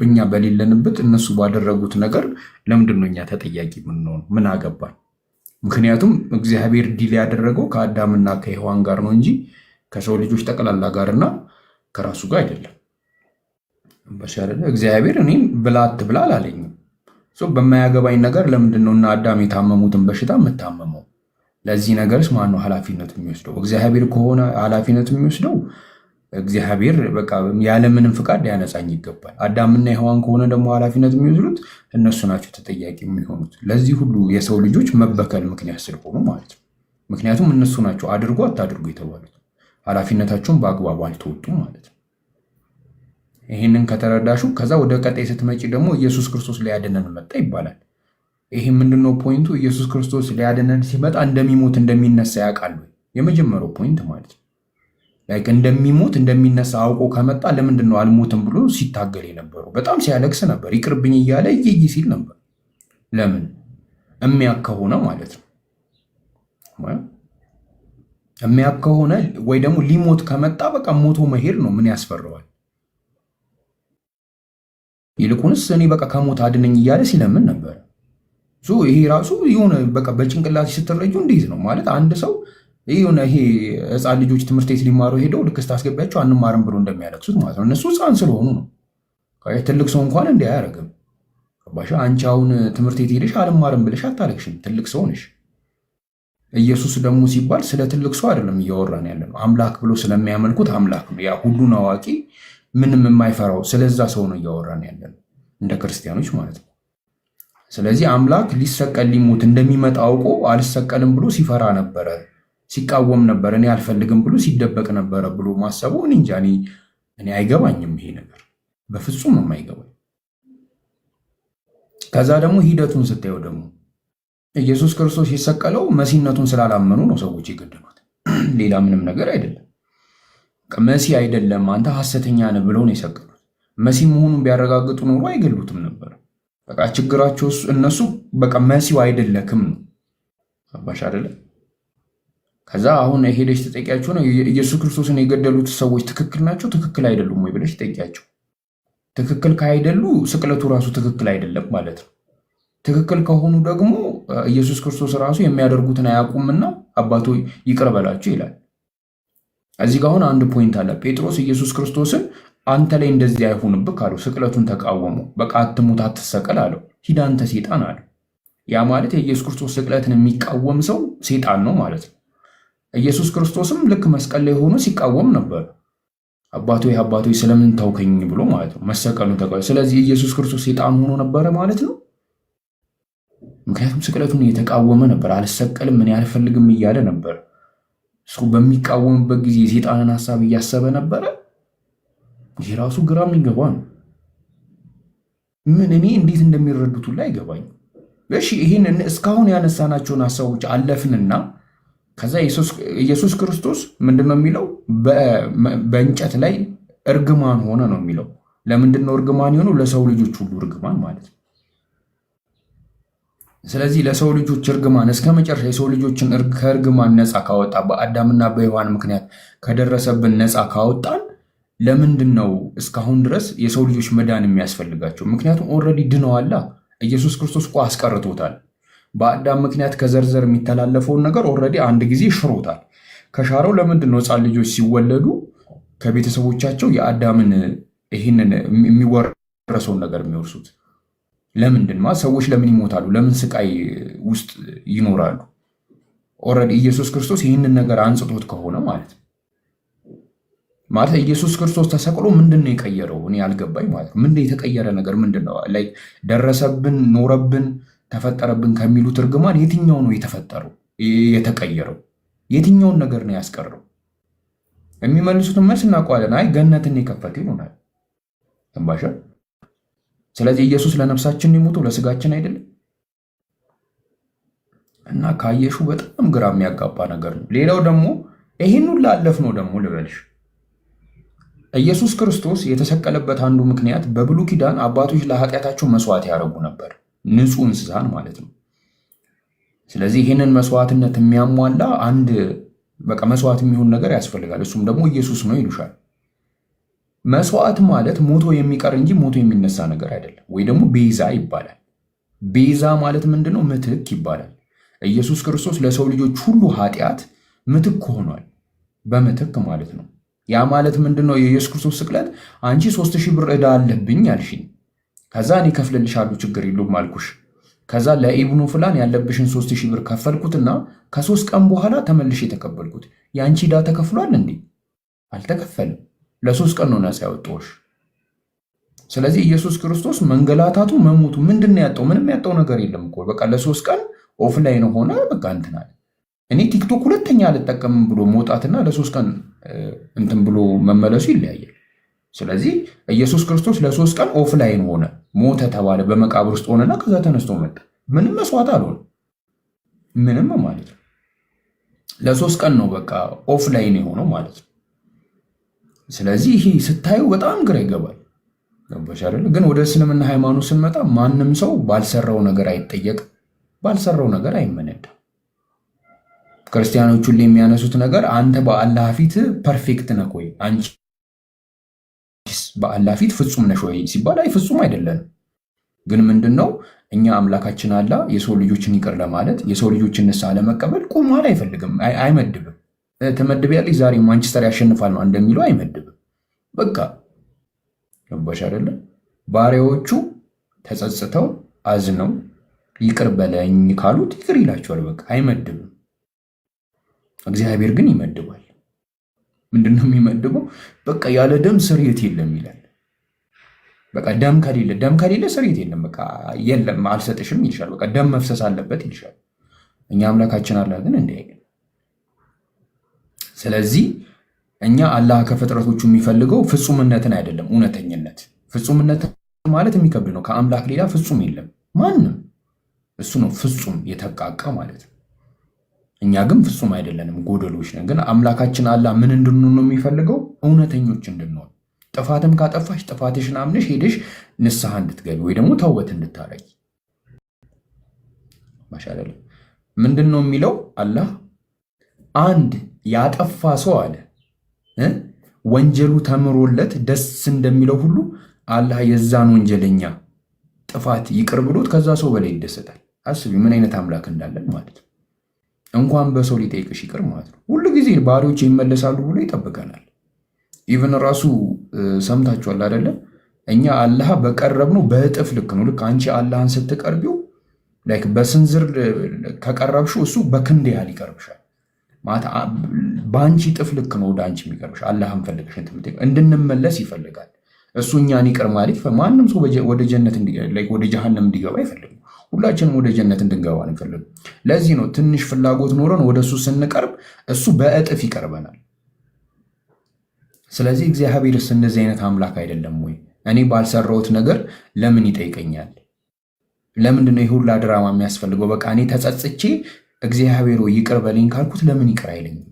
እኛ በሌለንበት እነሱ ባደረጉት ነገር ለምንድን ነው እኛ ተጠያቂ የምንሆነው? ምን አገባን? ምክንያቱም እግዚአብሔር ዲል ያደረገው ከአዳምና ከሔዋን ጋር ነው እንጂ ከሰው ልጆች ጠቅላላ ጋርና ከራሱ ጋር አይደለም። እግዚአብሔር እኔም ብላ አትብላ አላለኝም። በማያገባኝ ነገር ለምንድን ነው እና አዳም የታመሙትን በሽታ የምታመመው? ለዚህ ነገርስ ማን ነው ኃላፊነት የሚወስደው? እግዚአብሔር ከሆነ ኃላፊነት የሚወስደው እግዚአብሔር በቃ ያለምንም ፍቃድ ሊያነጻኝ ይገባል። አዳምና ሔዋን ከሆነ ደግሞ ኃላፊነት የሚወስዱት እነሱ ናቸው ተጠያቂ የሚሆኑት ለዚህ ሁሉ የሰው ልጆች መበከል ምክንያት ስለሆኑ ማለት ነው። ምክንያቱም እነሱ ናቸው አድርጎ አታድርጎ የተባሉት፣ ኃላፊነታቸውን በአግባቡ አልተወጡም ማለት ነው። ይህንን ከተረዳሹ ከዛ ወደ ቀጣይ ስትመጪ ደግሞ ኢየሱስ ክርስቶስ ሊያድነን መጣ ይባላል። ይሄ ምንድነው ፖይንቱ? ኢየሱስ ክርስቶስ ሊያድነን ሲመጣ እንደሚሞት እንደሚነሳ ያውቃሉ። የመጀመሪያው ፖይንት ማለት ነው። ላይክ እንደሚሞት እንደሚነሳ አውቆ ከመጣ ለምንድን ነው አልሞትም ብሎ ሲታገል የነበረው? በጣም ሲያለቅስ ነበር፣ ይቅርብኝ እያለ እየይ ሲል ነበር። ለምን? የሚያውቅ ከሆነ ማለት ነው። የሚያውቅ ከሆነ ወይ ደግሞ ሊሞት ከመጣ በቃ ሞቶ መሄድ ነው። ምን ያስፈራዋል? ይልቁንስ እኔ በቃ ከሞት አድነኝ እያለ ሲለምን ነበር። ይሄ ራሱ የሆነ በቃ በጭንቅላት ስትረጁ እንዴት ነው ማለት አንድ ሰው ይሄ ህፃን ልጆች ትምህርት ቤት ሊማሩ ሄደው ልክ ስታስገቢያቸው አንማርም ብሎ እንደሚያለቅሱት ማለት ነው። እነሱ ህፃን ስለሆኑ ነው። ትልቅ ሰው እንኳን እንዲህ አያደርግም። አንቺ አሁን ትምህርት ቤት ሄደሽ አልማርም ብለሽ አታለቅሽም፣ ትልቅ ሰው ነሽ። ኢየሱስ ደግሞ ሲባል ስለ ትልቅ ሰው አይደለም እያወራን ያለ ነው። አምላክ ብሎ ስለሚያመልኩት አምላክ ነው፣ ያ ሁሉን አዋቂ ምንም የማይፈራው ስለዛ ሰው ነው እያወራን ያለ ነው፣ እንደ ክርስቲያኖች ማለት ነው። ስለዚህ አምላክ ሊሰቀል ሊሞት እንደሚመጣ አውቆ አልሰቀልም ብሎ ሲፈራ ነበረ፣ ሲቃወም ነበር፣ እኔ አልፈልግም ብሎ ሲደበቅ ነበረ ብሎ ማሰቡ እንጃ እኔ አይገባኝም። ይሄ ነገር በፍጹም የማይገባኝ። ከዛ ደግሞ ሂደቱን ስታየው ደግሞ ኢየሱስ ክርስቶስ የሰቀለው መሲነቱን ስላላመኑ ነው ሰዎች የገደሉት፣ ሌላ ምንም ነገር አይደለም። መሲ አይደለም አንተ ሐሰተኛ ነህ ብለው ነው የሰቀሉት። መሲ መሆኑን ቢያረጋግጡ ኖሮ አይገሉትም ነበር። በቃ ችግራቸው እነሱ በቃ መሲው አይደለክም ነው። አባሽ አይደለም። ከዛ አሁን ሄደሽ ተጠቂያቸው ነው ኢየሱስ ክርስቶስን የገደሉት ሰዎች ትክክል ናቸው ትክክል አይደሉም ወይ ብለሽ ተጠቂያቸው። ትክክል ካይደሉ ስቅለቱ ራሱ ትክክል አይደለም ማለት ነው። ትክክል ከሆኑ ደግሞ ኢየሱስ ክርስቶስ ራሱ የሚያደርጉትን አያውቁምና አባቶ ይቅር በላቸው ይላል። እዚህ ጋር አሁን አንድ ፖይንት አለ። ጴጥሮስ ኢየሱስ ክርስቶስን አንተ ላይ እንደዚህ አይሁንብህ አለው። ስቅለቱን ተቃወሙ። በቃ አትሙት፣ አትሰቀል አለው። ሂድ አንተ ሴጣን አለው። ያ ማለት የኢየሱስ ክርስቶስ ስቅለትን የሚቃወም ሰው ሴጣን ነው ማለት ነው። ኢየሱስ ክርስቶስም ልክ መስቀል ላይ ሆኖ ሲቃወም ነበር። አባቶ ስለምን ታውከኝ ብሎ ማለት ነው። መሰቀሉን ተቃወመ። ስለዚህ ኢየሱስ ክርስቶስ ሴጣን ሆኖ ነበረ ማለት ነው። ምክንያቱም ስቅለቱን እየተቃወመ ነበር። አልሰቀልም፣ እኔ አልፈልግም እያለ ነበር። እሱ በሚቃወምበት ጊዜ የሴጣንን ሀሳብ እያሰበ ነበረ። ይህ ራሱ ግራ የሚገባ ነው። እኔ እንዴት እንደሚረዱት ሁላ አይገባኝ። እሺ ይህን እስካሁን ያነሳናቸውን ሀሳቦች አለፍንና ከዛ ኢየሱስ ክርስቶስ ምንድን ነው የሚለው? በእንጨት ላይ እርግማን ሆነ ነው የሚለው። ለምንድን ነው እርግማን የሆነው? ለሰው ልጆች ሁሉ እርግማን ማለት ነው። ስለዚህ ለሰው ልጆች እርግማን እስከ መጨረሻ የሰው ልጆችን ከእርግማን ነፃ ካወጣ፣ በአዳምና በሔዋን ምክንያት ከደረሰብን ነፃ ካወጣን፣ ለምንድን ነው እስካሁን ድረስ የሰው ልጆች መዳን የሚያስፈልጋቸው? ምክንያቱም ኦልሬዲ ድነዋላ። ኢየሱስ ክርስቶስ እኮ አስቀርቶታል። በአዳም ምክንያት ከዘርዘር የሚተላለፈውን ነገር ኦልሬዲ አንድ ጊዜ ሽሮታል። ከሻረው ለምንድን ነው ሕፃን ልጆች ሲወለዱ ከቤተሰቦቻቸው የአዳምን ይህንን የሚወረሰውን ነገር የሚወርሱት? ለምንድን ሰዎች ለምን ይሞታሉ? ለምን ስቃይ ውስጥ ይኖራሉ? ኦልሬዲ ኢየሱስ ክርስቶስ ይህንን ነገር አንጽቶት ከሆነ ማለት ኢየሱስ ክርስቶስ ተሰቅሎ ምንድን ነው የቀየረው? እኔ ያልገባኝ ማለት ነው። ምንድን የተቀየረ ነገር ምንድን ነው? ላይ ደረሰብን፣ ኖረብን፣ ተፈጠረብን ከሚሉት እርግማን የትኛው ነው የተፈጠረው የተቀየረው? የትኛውን ነገር ነው ያስቀረው? የሚመልሱትን መልስ እናውቀዋለን። አይ ገነትን የከፈተ ይሆናል ተንባሻ። ስለዚህ ኢየሱስ ለነፍሳችን የሞተው ለስጋችን አይደለም። እና ካየሹ በጣም ግራ የሚያጋባ ነገር ነው። ሌላው ደግሞ ይህን ሁሉ አለፍ ነው ደግሞ ልበልሽ፣ ኢየሱስ ክርስቶስ የተሰቀለበት አንዱ ምክንያት በብሉይ ኪዳን አባቶች ለኃጢአታቸው መስዋዕት ያደርጉ ነበር፣ ንጹህ እንስሳን ማለት ነው። ስለዚህ ይህንን መስዋዕትነት የሚያሟላ አንድ በቃ መስዋዕት የሚሆን ነገር ያስፈልጋል። እሱም ደግሞ ኢየሱስ ነው ይሉሻል። መስዋዕት ማለት ሞቶ የሚቀር እንጂ ሞቶ የሚነሳ ነገር አይደለም። ወይ ደግሞ ቤዛ ይባላል። ቤዛ ማለት ምንድነው? ምትክ ይባላል። ኢየሱስ ክርስቶስ ለሰው ልጆች ሁሉ ኃጢአት ምትክ ሆኗል። በምትክ ማለት ነው። ያ ማለት ምንድነው? የኢየሱስ ክርስቶስ ስቅለት አንቺ 3000 ብር ዕዳ አለብኝ አልሽኝ፣ ከዛ እኔ ከፍልልሻለሁ ችግር የለውም አልኩሽ። ከዛ ለኢብኑ ፍላን ያለብሽን 3000 ብር ከፈልኩትና ከ3 ቀን በኋላ ተመልሼ የተቀበልኩት። የአንቺ ዕዳ ተከፍሏል እንዴ? አልተከፈልም። ለ3 ቀን ነው ነፃ ያወጣሁሽ። ስለዚህ ኢየሱስ ክርስቶስ መንገላታቱ መሞቱ ምንድነው ያጣው? ምንም ያጣው ነገር የለም እኮ በቃ ለ3 ቀን ኦፍላይን ሆነ በቃ እንትን አለ። እኔ ቲክቶክ ሁለተኛ አልጠቀምም ብሎ መውጣትና ለ3 ቀን እንትን ብሎ መመለሱ ይለያያል። ስለዚህ ኢየሱስ ክርስቶስ ለ3 ቀን ኦፍላይን ሆነ፣ ሞተ ተባለ፣ በመቃብር ውስጥ ሆነና ከዛ ተነስቶ መጣ። ምንም መስዋዕት አልሆነ ምንም ማለት ነው። ለ3 ቀን ነው በቃ ኦፍላይን የሆነው ማለት ነው። ስለዚህ ይሄ ስታዩ በጣም ግራ ይገባል። ገባሽ አይደል? ግን ወደ እስልምና ሃይማኖት ስንመጣ ማንም ሰው ባልሰራው ነገር አይጠየቅም፣ ባልሰራው ነገር አይመነዳም። ክርስቲያኖቹ ሁሌ የሚያነሱት ነገር አንተ በአላህ ፊት ፐርፌክት ነህ ወይ፣ አንቺ በአላህ ፊት ፍጹም ነሽ ወይ ሲባል አይ ፍጹም አይደለንም። ግን ምንድነው እኛ አምላካችን አላህ የሰው ልጆችን ይቅር ለማለት የሰው ልጆችን ንስሐ ለመቀበል ቁማር አይፈልግም፣ አይመድብም። ትመድቢያለሽ ዛሬ ማንቸስተር ያሸንፋል ነው እንደሚለው አይመድብም። በቃ ገባሽ አይደለ? ባሪያዎቹ ተጸጽተው አዝነው ይቅር በለኝ ካሉት ይቅር ይላቸዋል። በቃ አይመድብም። እግዚአብሔር ግን ይመድባል። ምንድነው የሚመድበው? በቃ ያለ ደም ስርየት የለም ይላል። በቃ ደም ከሌለ ስርየት የለም። በቃ የለም አልሰጥሽም ይልሻል። በቃ ደም መፍሰስ አለበት ይልሻል። እኛ አምላካችን አላህ ግን እንዲህ አይልም። ስለዚህ እኛ አላህ ከፍጥረቶቹ የሚፈልገው ፍጹምነትን አይደለም፣ እውነተኝነት። ፍጹምነት ማለት የሚከብድ ነው። ከአምላክ ሌላ ፍጹም የለም ማንም። እሱ ነው ፍጹም የተቃቃ ማለት ነው። እኛ ግን ፍጹም አይደለንም፣ ጎደሎች ነን። ግን አምላካችን አላህ ምን እንድንሆን ነው የሚፈልገው? እውነተኞች እንድንሆን። ጥፋትም ካጠፋሽ ጥፋትሽን አምነሽ ሄደሽ ንስሐ እንድትገቢ ወይ ደግሞ ተውበት እንድታረጊ ማሻአላ። ምንድን ነው የሚለው አላህ? አንድ ያጠፋ ሰው አለ ወንጀሉ ተምሮለት ደስ እንደሚለው ሁሉ አላህ የዛን ወንጀለኛ ጥፋት ይቅር ብሎት ከዛ ሰው በላይ ይደሰታል። አስቢ ምን አይነት አምላክ እንዳለን ማለት ነው። እንኳን በሰው ሊጠይቅሽ ይቅር ማለት ነው። ሁሉ ጊዜ ባሪዎች ይመለሳሉ ብሎ ይጠብቀናል። ኢቭን ራሱ ሰምታችኋል አይደለ? እኛ አላህ በቀረብነው በእጥፍ ልክ ነው። ልክ አንቺ አላህን ስትቀርቢው ላይክ በስንዝር ከቀረብሽው እሱ በክንድ ያህል ይቀርብሻል ማለት በአንቺ እጥፍ ልክ ነው ወደ አንቺ የሚቀርብሽ። አላህን ፈልገሽ እንድንመለስ ይፈልጋል እሱ እኛን ይቅር ማለት። ማንም ሰው ወደ ጀነት ወደ ጀሃነም እንዲገባ አይፈልግም። ሁላችንም ወደ ጀነት እንድንገባ ነው ይፈልግ። ለዚህ ነው ትንሽ ፍላጎት ኖረን ወደ እሱ ስንቀርብ እሱ በእጥፍ ይቀርበናል። ስለዚህ እግዚአብሔርስ እንደዚህ አይነት አምላክ አይደለም ወይ? እኔ ባልሰራሁት ነገር ለምን ይጠይቀኛል? ለምንድነው ይህ ሁላ ድራማ የሚያስፈልገው? በቃ እኔ ተጸጽቼ እግዚአብሔር ይቅር በለኝ ካልኩት ለምን ይቅር አይለኝም?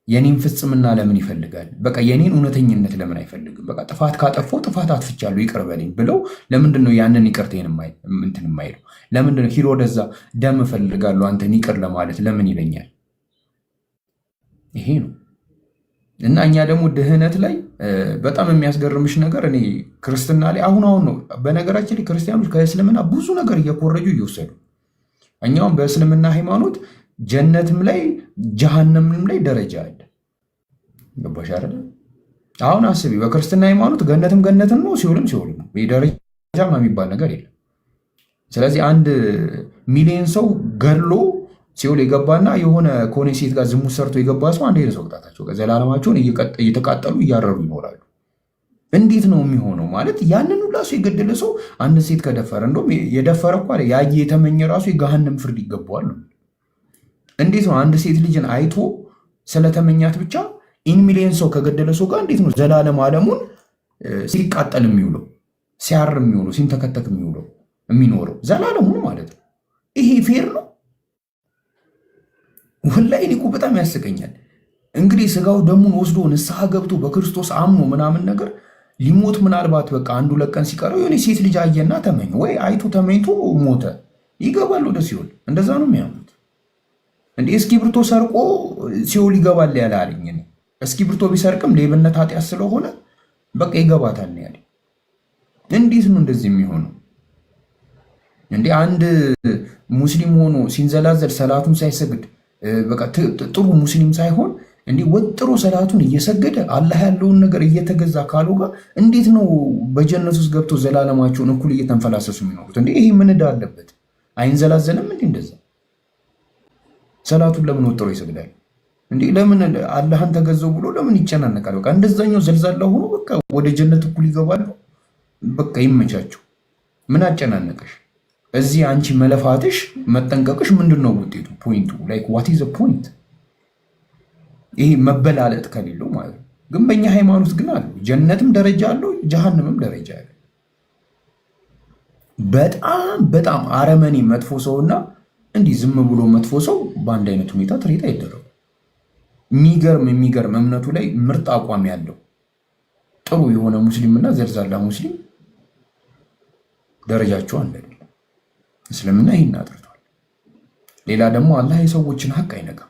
የኔን ፍጽምና ለምን ይፈልጋል? በቃ የኔን እውነተኝነት ለምን አይፈልግም? በቃ ጥፋት ካጠፋው ጥፋት አጥፍቻለሁ ይቅር በለኝ ብለው ለምንድነው ያንን ይቅርቴን እንትን የማይለው? ለምንድነው ሂዶ ወደዛ ደም እፈልጋለሁ አንተን ይቅር ለማለት ለምን ይለኛል? ይሄ ነው። እና እኛ ደግሞ ድህነት ላይ በጣም የሚያስገርምሽ ነገር እኔ ክርስትና ላይ አሁን ነው። በነገራችን ላይ ክርስቲያኖች ከእስልምና ብዙ ነገር እየኮረጁ እየወሰዱ እኛውም በእስልምና ሃይማኖት ጀነትም ላይ ጀሃነምም ላይ ደረጃ አለ። ገባሽ አይደል? አሁን አስቢ፣ በክርስትና ሃይማኖት ገነትም ገነትም ነው፣ ሲኦልም ሲኦልም ነው። ደረጃ የሚባል ነገር የለም። ስለዚህ 1 ሚሊዮን ሰው ገድሎ ሲኦል የገባና የሆነ ከሆነ ሴት ጋር ዝሙት ሰርቶ የገባ ሰው አንድ አይነት ሰው ቅጣታቸው ዘላለማቸውን እየተቃጠሉ እያረሩ ይኖራሉ። እንዴት ነው የሚሆነው? ማለት ያንን ሁላ ሰው የገደለ ሰው አንድ ሴት ከደፈረ እንደውም የደፈረ እኮ ያየ የተመኘ ራሱ የገሃነም ፍርድ ይገባዋል። እንዴት ነው አንድ ሴት ልጅን አይቶ ስለተመኛት ብቻ ኢን ሚሊየን ሰው ከገደለ ሰው ጋር እንዴት ነው ዘላለም ዓለሙን ሲቃጠል የሚውለው ሲያር የሚውለው ሲንተከተክ የሚኖረው ዘላለሙን ማለት ነው? ይሄ ፌር ነው? ወላሂ እኔ እኮ በጣም ያስቀኛል። እንግዲህ ስጋው ደሙን ወስዶ ንስሐ ገብቶ በክርስቶስ አምኖ ምናምን ነገር ሊሞት ምናልባት በቃ 1-2 ቀን ሲቀረው የሆነ ሴት ልጅ አየና ተመኝ ወይ አይቶ ተመኝቶ ሞተ ይገባል ወደ ሲኦል። እንደዛ ነው የሚያምኑት። እንዴ እስክሪብቶ ሰርቆ ሲኦል ይገባል ያለ አለኝ። እስክሪብቶ ቢሰርቅም ሌብነት ኃጢአት ስለሆነ በቃ ይገባታል ያለ። እንዴት ነው እንደዚህ የሚሆነው? እንዴ አንድ ሙስሊም ሆኖ ሲንዘላዘል ሰላቱን ሳይሰግድ በቃ ጥሩ ሙስሊም ሳይሆን እንዲህ ወጥሮ ሰላቱን እየሰገደ አላህ ያለውን ነገር እየተገዛ ካለው ጋር እንዴት ነው በጀነት ውስጥ ገብቶ ዘላለማቸውን እኩል እየተንፈላሰሱ የሚኖሩት? እንዴ ይሄ ምን ዕዳ አለበት? አይንዘላዘልም እንዴ? እንደዛ ሰላቱን ለምን ወጥሮ ይሰግዳል እንዴ? ለምን አላህን ተገዘው ብሎ ለምን ይጨናነቃል? በቃ እንደዛኛው ዘልዛላ ሆኖ በቃ ወደ ጀነት እኩል ይገባሉ። በቃ ይመቻቸው። ምን አጨናነቀሽ? እዚህ አንቺ መለፋትሽ መጠንቀቅሽ ምንድነው ውጤቱ? ፖይንቱ ላይክ ዋት ኢዝ ዘ ፖይንት? ይሄ መበላለጥ ከሌለው ማለት ነው። ግን በእኛ ሃይማኖት ግን አለ ጀነትም ደረጃ አለው ጀሃነምም ደረጃ አለ። በጣም አረመኔ መጥፎ ሰውና እንዲህ ዝም ብሎ መጥፎ ሰው በአንድ አይነት ሁኔታ ትሬት አይደረጉ። የሚገርም እምነቱ ላይ ምርጥ አቋም ያለው ጥሩ የሆነ ሙስሊምና ዘልዛላ ሙስሊም ደረጃቸው አንድ አይደለም። እስልምና ይህን አጥርቷል። ሌላ ደግሞ አላህ የሰዎችን ሀቅ አይነካም።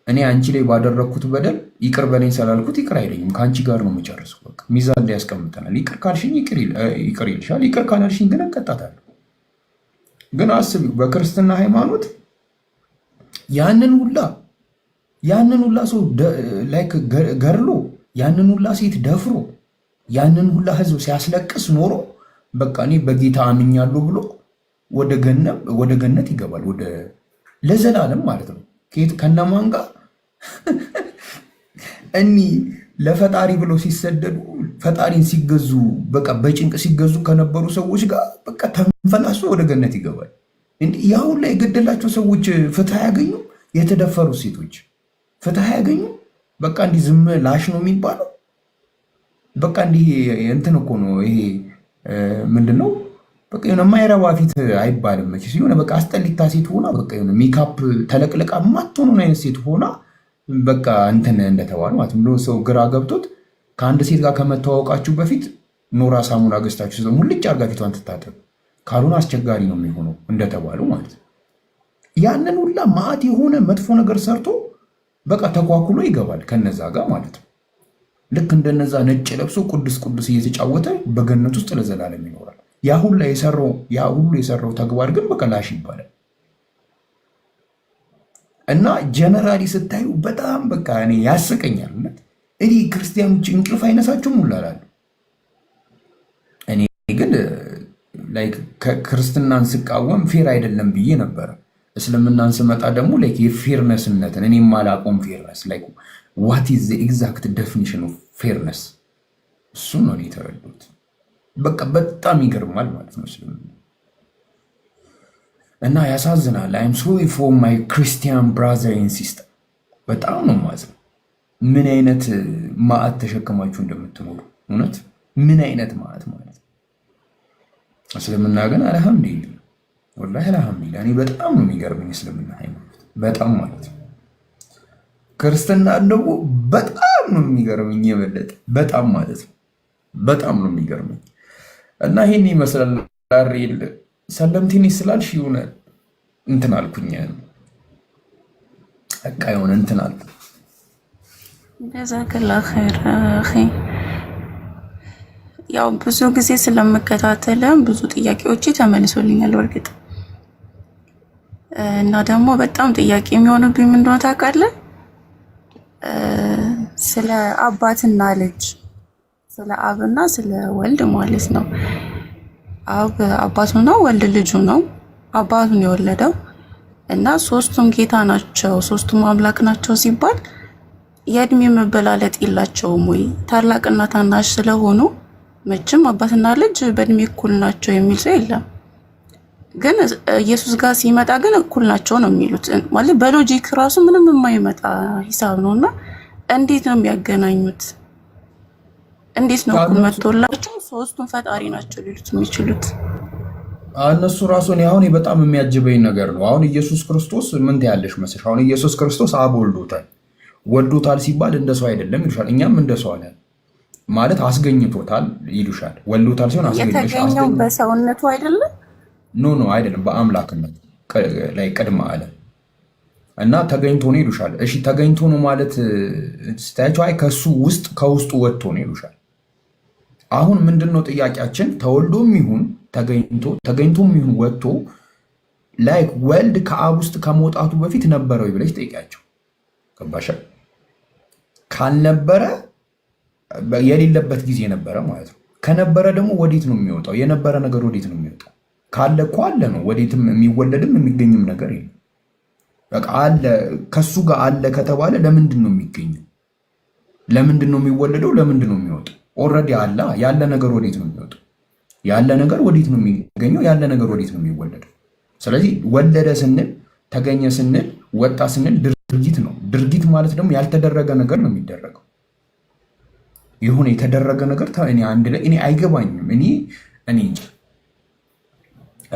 እኔ አንቺ ላይ ባደረግኩት በደል ይቅር በለኝ ስላልኩት ይቅር አይለኝም። ከአንቺ ጋር ነው የምጨርሰው። በቃ ሚዛን ላይ ያስቀምጠናል። ይቅር ካልሽኝ ይቅር ይልሻል፣ ይቅር ካላልሽኝ ግን እቀጣታለሁ። ግን አስቢው በክርስትና ሃይማኖት ያንን ሁላ ሰው ላይክ ገርሎ ያንን ሁላ ሴት ደፍሮ ያንን ሁላ ህዝብ ሲያስለቅስ ኖሮ በቃ እኔ በጌታ አምኛለሁ ብሎ ወደ ገነት ይገባል። ለዘላለም ማለት ነው። ከነማን ጋር እኒ ለፈጣሪ ብለው ሲሰደዱ ፈጣሪን ሲገዙ በቃ በጭንቅ ሲገዙ ከነበሩ ሰዎች ጋር በቃ ተንፈላሱ ወደ ገነት ይገባል። እንዲህ ያሁን ላይ የገደላቸው ሰዎች ፍትህ ያገኙ፣ የተደፈሩ ሴቶች ፍትህ ያገኙ። በቃ እንዲህ ዝም ላሽ ነው የሚባለው። በቃ እንዲህ እንትን እኮ ነው ይሄ ምንድነው? በቃ የሆነ የማይረባ ፊት አይባልም መቼስ። የሆነ በቃ አስጠሊታ ሴት ሆና በቃ የሆነ ሜካፕ ተለቅልቃ ማትሆኑን አይነት ሴት ሆና በቃ እንትን እንደተባሉ ማለት ነው። ሰው ግራ ገብቶት ከአንድ ሴት ጋር ከመተዋወቃችሁ በፊት ኖራ ሳሙና ገዝታችሁ ሙልጭ አርጋ ፊቷን ትታጠብ፣ ካልሆነ አስቸጋሪ ነው የሚሆነው እንደተባሉ ማለት ነው። ያንን ሁላ ማዕት የሆነ መጥፎ ነገር ሰርቶ በቃ ተኳኩሎ ይገባል ከነዛ ጋር ማለት ነው። ልክ እንደነዛ ነጭ ለብሶ ቅዱስ እየተጫወተ በገነት ውስጥ ለዘላለም ይኖራል። ያ ሁሉ የሰራው ተግባር ግን በቃ ላሽ ይባላል። እና ጀነራሊ ስታዩ በጣም በቃ እኔ ያስቀኛል። እኔ ክርስቲያኖች እንቅልፍ አይነሳቸውም ሙላላሉ። እኔ ግን ላይክ ክርስትናን ስቃወም ፌር አይደለም ብዬ ነበረ። እስልምናን ስመጣ ደግሞ ላይክ የፌርነስነትን እኔ የማላቆም ፌርነስ ላይክ ዋት ኢዝ ዘ ኤግዛክት ዴፊኒሽን ኦፍ ፌርነስ እሱን ነው የተረዱት። በቃ በጣም ይገርማል ማለት ነው እስልምና እና ያሳዝናል። አይም ሶሪ ፎር ማይ ክርስቲያን ብራዘር ኤንድ ሲስተር። በጣም ነው ማዝነው። ምን አይነት ማዕት ተሸክማችሁ እንደምትኖሩ እውነት ምን አይነት ማዕት ማለት ነው። እስልምና ግን አልሐምዱሊላህ ወላሂ አልሐምዱሊላህ። እኔ በጣም ነው የሚገርመኝ እስልምና ሃይማኖት በጣም ማለት ነው። ክርስትና ደግሞ በጣም ነው የሚገርመኝ የበለጠ በጣም ማለት ነው። በጣም ነው የሚገርመኝ እና ይሄን ይመስላል። ሪል ሰለምቲኒ ስላልሽ የሆነ እንትን አልኩኝ በቃ የሆነ እንትን አልኩ። ጀዛከላህ ኸይር አኺ። ያው ብዙ ጊዜ ስለምከታተል ብዙ ጥያቄዎች ተመልሶልኛል ወርግጥ እና ደግሞ በጣም ጥያቄ የሚሆኑብኝ ምን እንደሆነ ታውቃለህ? ስለ አባትና ልጅ ስለ አብና ስለ ወልድ ማለት ነው። አብ አባቱ ነው፣ ወልድ ልጁ ነው። አባቱን የወለደው እና ሶስቱም ጌታ ናቸው፣ ሶስቱም አምላክ ናቸው ሲባል የእድሜ መበላለጥ የላቸውም ወይ? ታላቅና ታናሽ ስለሆኑ መቼም አባትና ልጅ በእድሜ እኩል ናቸው የሚል ሰው የለም። ግን ኢየሱስ ጋር ሲመጣ ግን እኩል ናቸው ነው የሚሉት። ማለት በሎጂክ ራሱ ምንም የማይመጣ ሂሳብ ነውና እንዴት ነው የሚያገናኙት? እንዴት ነው እኩል መጥቶላቸው ሶስቱም ፈጣሪ ናቸው ሊሉት የሚችሉት? እነሱ ራሱን አሁን በጣም የሚያጅበኝ ነገር ነው። አሁን ኢየሱስ ክርስቶስ ምን ትያለሽ መሰለሽ? አሁን ኢየሱስ ክርስቶስ አብ ወልዶታል ሲባል እንደሰው አይደለም ይሉሻል። እኛም እንደሰው አለ ማለት አስገኝቶታል ይሉሻል። ወልዶታል ሲሆን የተገኘው በሰውነቱ አይደለም። ኖ አይደለም፣ በአምላክነት ላይ ቅድመ ዓለም እና ተገኝቶ ነው ይሉሻል። እሺ ተገኝቶ ነው ማለት ስታያቸው አይ ከውስጡ ወጥቶ ነው ይሉሻል። አሁን ምንድነው ጥያቄያችን? ተወልዶም ይሁን ተገኝቶም ይሁን ወጥቶ ላይክ ወልድ ከአብ ውስጥ ከመውጣቱ በፊት ነበረው ብለሽ ጠይቂያቸው። ገባሽ? ካልነበረ የሌለበት ጊዜ ነበረ ማለት ነው። ከነበረ ደግሞ ወዴት ነው የሚወጣው? የነበረ ነገር ወዴት ነው የሚወጣው? ካለ እኮ አለ ነው። ወዴትም የሚወለድም የሚገኝም ነገር የለም። በቃ አለ። ከሱ ጋር አለ ከተባለ ለምንድን ነው የሚገኘው? ለምንድን ነው የሚወለደው? ለምንድን ነው የሚወጣው? ኦልሬዲ አለ። ያለ ነገር ወዴት ነው የሚወጣው? ያለ ነገር ወዴት ነው የሚገኘው? ያለ ነገር ወዴት ነው የሚወለደው? ስለዚህ ወለደ ስንል ተገኘ ስንል ወጣ ስንል ድርጊት ነው። ድርጊት ማለት ደግሞ ያልተደረገ ነገር ነው የሚደረገው። የሆነ የተደረገ ነገር እኔ አንድ ላይ እኔ አይገባኝም። እኔ እንጃ።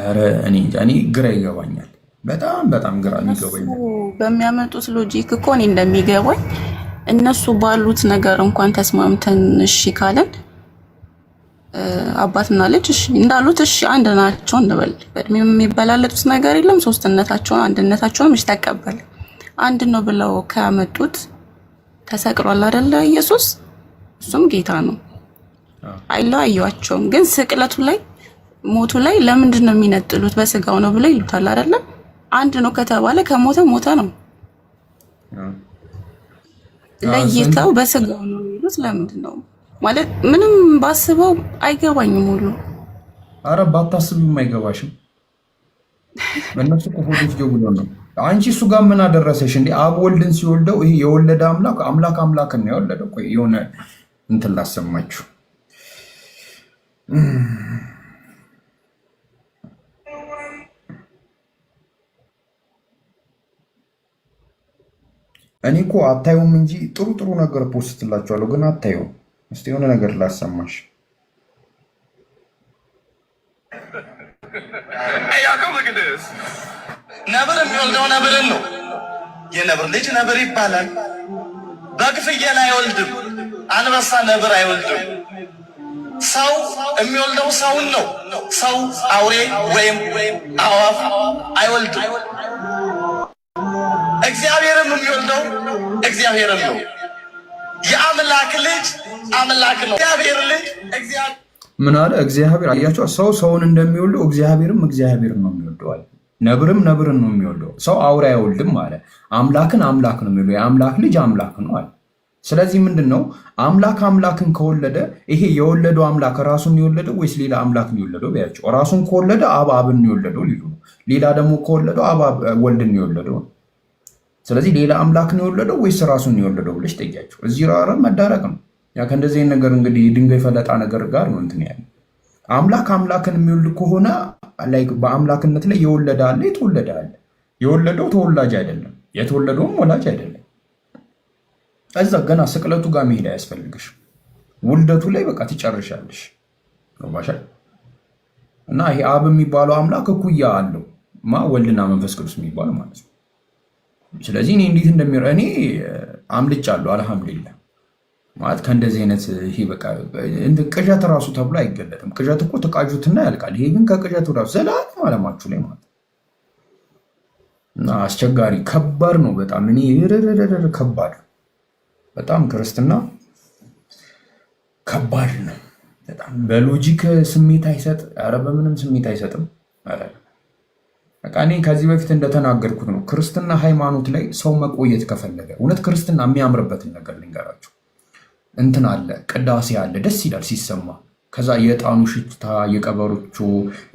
ኧረ እኔ እንጃ። እኔ ግራ ይገባኛል። በጣም ግራ የሚገባኝ በሚያመጡት ሎጂክ እኮ እኔ እንደሚገባኝ እነሱ ባሉት ነገር እንኳን ተስማምተን እሺ ካለን አባትና ልጅ እሺ እንዳሉት እሺ አንድ ናቸው እንበል። በእድሜ የሚበላለጡት ነገር የለም። ሶስትነታቸውን አንድነታቸውን እሺ ተቀበል። አንድ ነው ብለው ካመጡት ተሰቅሏል አይደለ ኢየሱስ? እሱም ጌታ ነው። አይለያዩአቸውም። ግን ስቅለቱ ላይ ሞቱ ላይ ለምንድን ነው የሚነጥሉት? በስጋው ነው ብለው ይሉታል አይደለ? አንድ ነው ከተባለ ከሞተ ሞተ ነው። ለይተው በስጋው ነው የሚሉት ለምንድን ነው? ማለት ምንም ባስበው አይገባኝም ሁሉ። አረ ባታስቢም አይገባሽም። በእነሱ ኮፎቶች ጀጉሎ ነው። አንቺ እሱ ጋር ምን አደረሰሽ እንዴ? አብ ወልድን ሲወልደው ይሄ የወለደ አምላክን ነው የወለደው። ቆይ የሆነ እንትን ላሰማችሁ። እኔ እኮ አታዩም እንጂ ጥሩ ነገር ፖስትላችኋለሁ፣ ግን አታዩም። እስቲ የሆነ ነገር ላሰማሽ። ነብር የሚወልደው ነብርን ነው። የነብር ልጅ ነብር ይባላል። በግ ፍየል አይወልድም። አንበሳ ነብር አይወልድም። ሰው የሚወልደው ሰውን ነው። ሰው አውሬ ወይም አዋፍ አይወልድም። እግዚአብሔርም የሚወልደው እግዚአብሔርን ነው። የአምላክ ልጅ አምላክ ነው። እግዚአብሔር ልጅ እግዚአብሔር ምን አለ? እግዚአብሔር አያቸው። ሰው ሰውን እንደሚወልደው እግዚአብሔርም እግዚአብሔርን ነው የሚወልደው አለ። ነብርም ነብርን ነው የሚወልደው። ሰው አውሬ አይወልድም አለ። አምላክን አምላክ ነው የሚወልደው። የአምላክ ልጅ አምላክ ነው አለ። ስለዚህ ምንድን ነው አምላክ አምላክን ከወለደ ይሄ የወለደው አምላክ ራሱን የወለደው ወይስ ሌላ አምላክን የወለደው ቢያቸው፣ ራሱን ከወለደ አብ አብን የወለደው ሊሉ ነው። ሌላ ደግሞ ከወለደው አብ ወልድን የወለደው። ስለዚህ ሌላ አምላክን የወለደው ወይስ ራሱን የወለደው ብለሽ ጠይቂያቸው። እዚህ ራረ መዳረቅ ነው። ያ ከእንደዚህ ነገር እንግዲህ ድንጋይ ፈለጣ ነገር ጋር ነው እንትን ያለ። አምላክ አምላክን የሚወልድ ከሆነ በአምላክነት ላይ የወለደ አለ፣ የተወለደ አለ። የወለደው ተወላጅ አይደለም፣ የተወለደውም ወላጅ አይደለም። እዛ ገና ስቅለቱ ጋር መሄድ አያስፈልግሽ። ውልደቱ ላይ በቃ ትጨርሻለሽ። ባሻል እና ይሄ አብ የሚባለው አምላክ እኩያ አለው ወልድና መንፈስ ቅዱስ የሚባለው ማለት ነው። ስለዚህ እኔ እንዴት እንደሚረ እኔ አምልጫለሁ አልሐምዱሊላህ ማለት ከእንደዚህ አይነት ይሄ በቃ ቅዠት ራሱ ተብሎ አይገለጥም። ቅዠት እኮ ተቃዡትና ያልቃል። ይሄ ግን ከቅዠቱ ራሱ ዘላለም አለማችሁ ላይ ማለት እና አስቸጋሪ ከባድ ነው በጣም እኔ ከባድ በጣም ክርስትና ከባድ ነው በጣም በሎጂክ ስሜት አይሰጥ። ኧረ በምንም ስሜት አይሰጥም። በቃ እኔ ከዚህ በፊት እንደተናገርኩት ነው ክርስትና ሃይማኖት ላይ ሰው መቆየት ከፈለገ እውነት ክርስትና የሚያምርበትን ነገር ልንገራችሁ። እንትን አለ፣ ቅዳሴ አለ፣ ደስ ይላል ሲሰማ። ከዛ የዕጣኑ ሽታ፣ የቀበሮቹ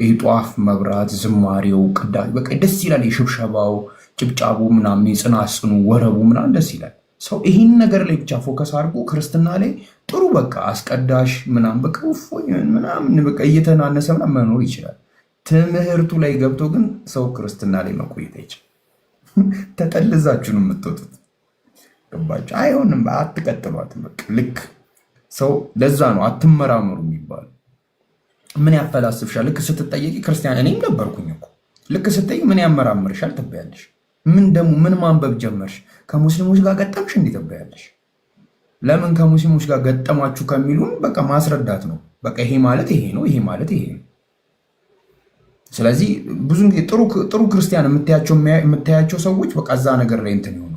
ይህ ጧፍ መብራት፣ ዝማሬው፣ ቅዳሴ በቃ ደስ ይላል። የሽብሸባው፣ ጭብጫቡ ምናምን፣ የጽናጽኑ፣ ወረቡ ምናምን ደስ ይላል። ሰው ይህን ነገር ላይ ብቻ ፎከስ አድርጎ ክርስትና ላይ ጥሩ በቃ አስቀዳሽ ምናምን በቃ ምናምን በቃ እየተናነሰ ምናምን መኖር ይችላል። ትምህርቱ ላይ ገብቶ ግን ሰው ክርስትና ላይ መቆየት አይችልም። ተጠልዛችሁ ነው የምትወጡት። ገባችሁ? አይሆንም። አትቀጥሏትም። በቃ ልክ ሰው ለዛ ነው አትመራመሩ የሚባለው። ምን ያፈላስፍሻል? ልክ ስትጠየቂ ክርስቲያን እኔም ነበርኩኝ እኮ ልክ ስትጠይቂ ምን ያመራምርሻል ትባያለሽ። ምን ደግሞ ምን ማንበብ ጀመርሽ? ከሙስሊሞች ጋር ገጠምሽ እንዴ ትባያለሽ። ለምን ከሙስሊሞች ጋር ገጠማችሁ ከሚሉን በቃ ማስረዳት ነው። በቃ ይሄ ማለት ይሄ ነው፣ ይሄ ማለት ይሄ ነው። ስለዚህ ብዙ ጊዜ ጥሩ ክርስቲያን የምታያቸው ሰዎች በቃ እዛ ነገር ላይ እንትን ይሆኑ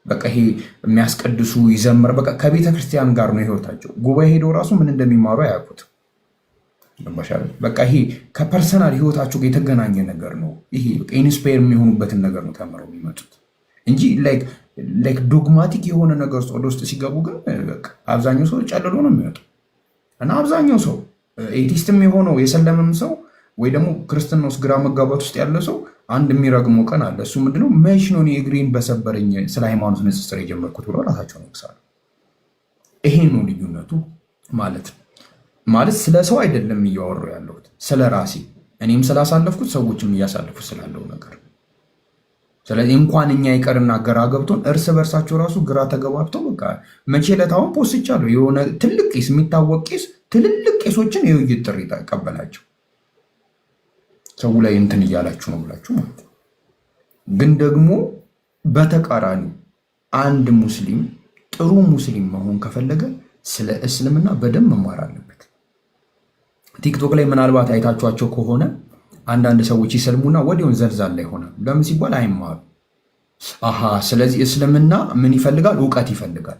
በቃ ይሄ የሚያስቀድሱ ይዘምር በቃ ከቤተ ክርስቲያን ጋር ነው ህይወታቸው። ጉባኤ ሄደው ራሱ ምን እንደሚማሩ አያውቁት። በቃ ይሄ ከፐርሰናል ህይወታቸው ጋር የተገናኘ ነገር ነው። ይሄ ኢንስፓየር የሚሆኑበትን ነገር ነው ተምረው የሚመጡት እንጂ ላይክ ዶግማቲክ የሆነ ነገር ውስጥ ወደ ውስጥ ሲገቡ ግን አብዛኛው ሰው ጨልሎ ነው የሚወጡ እና አብዛኛው ሰው ኤቲስትም የሆነው የሰለመም ሰው ወይ ደግሞ ክርስትና ውስጥ ግራ መጋባት ውስጥ ያለ ሰው አንድ የሚረግመው ቀን አለ። እሱ ምንድነው? መች ነው እኔ እግሬን በሰበረኝ ስለ ሃይማኖት ንጽጽር የጀመርኩት ብሎ ራሳቸውን ይወቅሳሉ። ይሄ ነው ልዩነቱ ማለት ነው። ማለት ስለ ሰው አይደለም እያወሩ ያለሁት ስለ ራሴ፣ እኔም ስላሳለፍኩት ሰዎችም እያሳለፉት ስላለው ነገር። ስለዚህ እንኳን እኛ ይቀርና ግራ ገብቶን እርስ በርሳቸው ራሱ ግራ ተገባብተው በቃ መቼ ለታውን ፖስቻለሁ የሆነ ትልቅ ቄስ የሚታወቅ ቄስ ትልልቅ ቄሶችን የውይይት ጥሪ ተቀበላቸው። ሰው ላይ እንትን እያላችሁ ነው ብላችሁ ማለት ነው። ግን ደግሞ በተቃራኒ አንድ ሙስሊም ጥሩ ሙስሊም መሆን ከፈለገ ስለ እስልምና በደንብ መማር አለበት። ቲክቶክ ላይ ምናልባት አይታችኋቸው ከሆነ አንዳንድ ሰዎች ይሰልሙና ወዲያውን ዘልዛላ ይሆናል። ለምን ሲባል አይማሩ። ስለዚህ እስልምና ምን ይፈልጋል? እውቀት ይፈልጋል።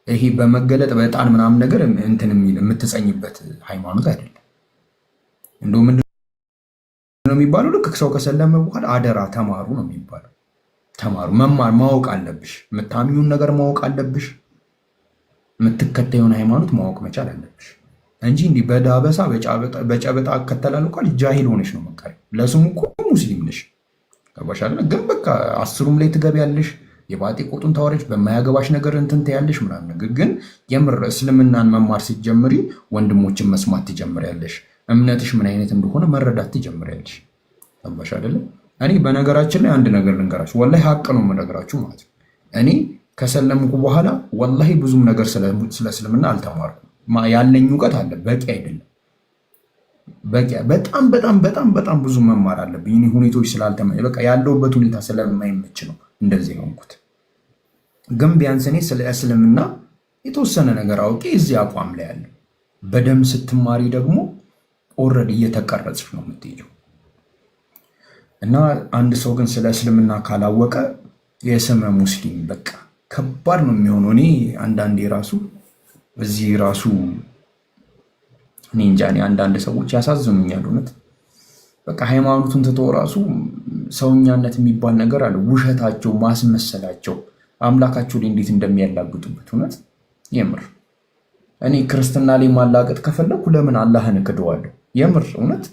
ይሄ በመገለጥ በዕጣን ምናምን ነገር እንትን የምትጸኝበት ሃይማኖት አይደለም። እንደው ምንድን ነው የሚባለው? ልክ ሰው ከሰለመ በኋላ አደራ ተማሩ ነው የሚባለው። ተማሩ፣ መማር፣ ማወቅ አለብሽ። የምታምኙን ነገር ማወቅ አለብሽ። የምትከታዩን ሃይማኖት ማወቅ መቻል አለብሽ እንጂ እንዲህ በዳበሳ በጨበጣ እከተላለሁ ቃል ጃሂል ሆነሽ ነው መቃሪ። ለስሙ እኮ ሙስሊም ነሽ ገባሻል። ግን በቃ አስሩም ላይ ትገቢያለሽ፣ የባጤ ቆጡን ታወሪያለሽ፣ በማያገባሽ ነገር እንትን ትያለሽ ምናምን። ነገር ግን የምር እስልምናን መማር ስትጀምሪ ወንድሞችን መስማት ትጀምሪያለሽ። እምነትሽ ምን አይነት እንደሆነ መረዳት ትጀምሪያለሽ። ገባሽ አይደለም? እኔ በነገራችን ላይ አንድ ነገር ልንገራችሁ፣ ወላሂ ሀቅ ነው የምነግራችሁ ማለት ነው። እኔ ከሰለምኩ በኋላ ወላሂ ብዙም ነገር ስለ እስልምና አልተማርኩም። ያለኝ እውቀት አለ፣ በቂ አይደለም። በጣም በጣም በጣም በጣም ብዙ መማር አለብኝ። እኔ ሁኔታዎች ስላልተመቸኝ በቃ ያለሁበት ሁኔታ ስለማይመች ነው እንደዚህ የሆንኩት። ግን ቢያንስ እኔ ስለ እስልምና የተወሰነ ነገር አውቄ እዚህ አቋም ላይ ያለ። በደንብ ስትማሪ ደግሞ ኦልሬዲ እየተቀረጽሽ ነው የምትሄጂው። እና አንድ ሰው ግን ስለ እስልምና ካላወቀ የስመ ሙስሊም በቃ ከባድ ነው የሚሆነው። እኔ አንዳንዴ ራሱ እዚህ ራሱ እኔ እንጃ አንዳንድ ሰዎች ያሳዝኑኛል። እውነት በቃ ሃይማኖቱን ትቶ ራሱ ሰውኛነት የሚባል ነገር አለ። ውሸታቸው፣ ማስመሰላቸው አምላካቸው ላይ እንዴት እንደሚያላግጡበት እውነት የምር እኔ ክርስትና ላይ ማላገጥ ከፈለኩ ለምን አላህን እክደዋለሁ? የምር እውነት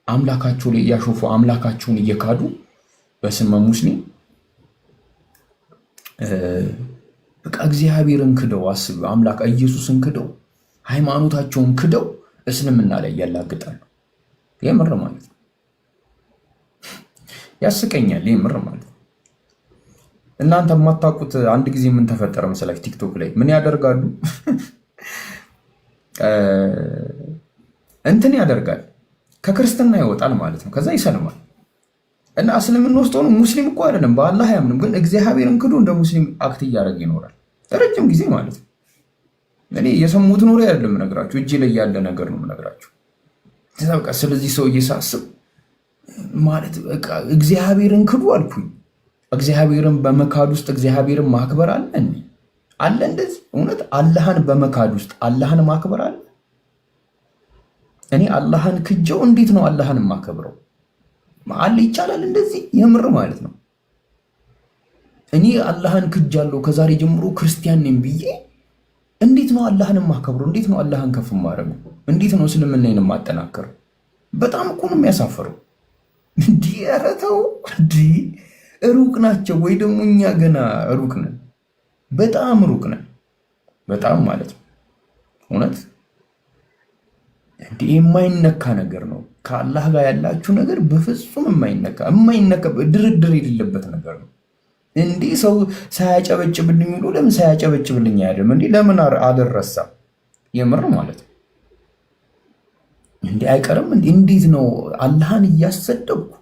አምላካቸው ላይ እያሾፉ አምላካቸውን እየካዱ በስመ ሙስሊም በቃ እግዚአብሔርን ክደው አስብ አምላክ ኢየሱስን ክደው ሃይማኖታቸውን ክደው እስልምና ላይ ያላግጣሉ። የምር ማለት ነው ያስቀኛል። የምር ማለት ነው። እናንተ የማታውቁት አንድ ጊዜ ምን ተፈጠረ መሰላችሁ? ቲክቶክ ላይ ምን ያደርጋሉ? እንትን ያደርጋል ከክርስትና ይወጣል ማለት ነው። ከዛ ይሰልማል እና እስልምና ውስጥ ሆኖ ሙስሊም እኮ አይደለም፣ በአላህ አያምንም፣ ግን እግዚአብሔርን ክዶ እንደ ሙስሊም አክት እያደረገ ይኖራል ረጅም ጊዜ ማለት ነው። እኔ የሰሙት ኖሬ አይደለም የምነግራችሁ፣ እጅ ላይ ያለ ነገር ነው የምነግራችሁ። በቃ ስለዚህ ሰው እየሳስብ ማለት በቃ እግዚአብሔርን ክዱ አልኩኝ። እግዚአብሔርን በመካድ ውስጥ እግዚአብሔርን ማክበር አለ እንዴ? አለ እንደዚህ? እውነት አላህን በመካድ ውስጥ አላህን ማክበር አለ? እኔ አላህን ክጀው እንዴት ነው አላህን ማከብረው? አለ ይቻላል እንደዚህ? የምር ማለት ነው። እኔ አላህን ክጃለሁ ከዛሬ ጀምሮ ክርስቲያን ነኝ ብዬ እንዴት ነው አላህን ማከብረው? እንዴት ነው አላህን ከፍ ማድረገው? እንዴት ነው እስልምናዬን ማጠናከረው? በጣም እኮ ነው የሚያሳፍረው። እንዲህ ኧረ ተው እንዲህ ሩቅ ናቸው ወይ ደግሞ እኛ ገና ሩቅ ነን፣ በጣም ሩቅ ነን፣ በጣም ማለት ነው። እውነት እንዲህ የማይነካ ነገር ነው ከአላህ ጋር ያላችሁ ነገር፣ በፍጹም የማይነካ ድርድር የሌለበት ነገር ነው። እንዲህ ሰው ሳያጨበጭብልኝ ብሎ ለምን ሳያጨበጭብልኝ አይደለም እንዲህ ለምን አልረሳም? የምር ማለት ነው። እንዲህ አይቀርም እንዴ? እንዴት ነው አላህን እያሰደብኩ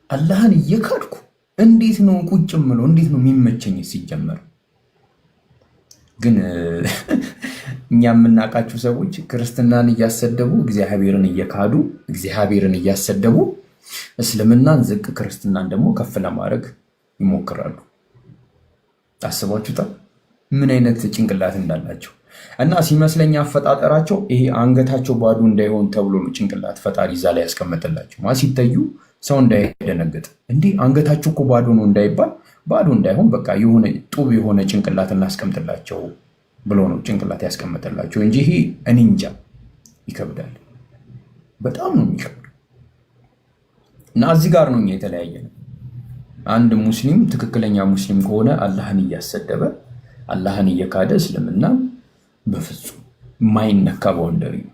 አላህን እየካድኩ እንዴት ነው ቁጭ ምለው? እንዴት ነው የሚመቸኝ? ሲጀመር ግን እኛ የምናውቃቸው ሰዎች ክርስትናን እያሰደቡ እግዚአብሔርን እየካዱ እግዚአብሔርን እያሰደቡ እስልምናን ዝቅ ክርስትናን ደግሞ ከፍ ለማድረግ ይሞክራሉ። አስባችሁታል ምን አይነት ጭንቅላት እንዳላቸው? እና ሲመስለኝ አፈጣጠራቸው ይሄ አንገታቸው ባዶ እንዳይሆን ተብሎ ነው ጭንቅላት ፈጣሪ እዛ ላይ ያስቀመጠላቸው። ሲተዩ ሰው እንዳይደነግጥ እንዲህ አንገታቸው እኮ ባዶ ነው እንዳይባል፣ ባዶ እንዳይሆን በቃ የሆነ ጡብ የሆነ ጭንቅላት እናስቀምጥላቸው ብሎ ነው ጭንቅላት ያስቀመጠላቸው እንጂ ይሄ እኔ እንጃ ይከብዳል። በጣም ነው የሚከብድ። እና እዚህ ጋር ነው እኛ የተለያየ ነው። አንድ ሙስሊም ትክክለኛ ሙስሊም ከሆነ አላህን እያሰደበ አላህን እየካደ እስልምና በፍጹም የማይነካ ባውንደሪ ነው።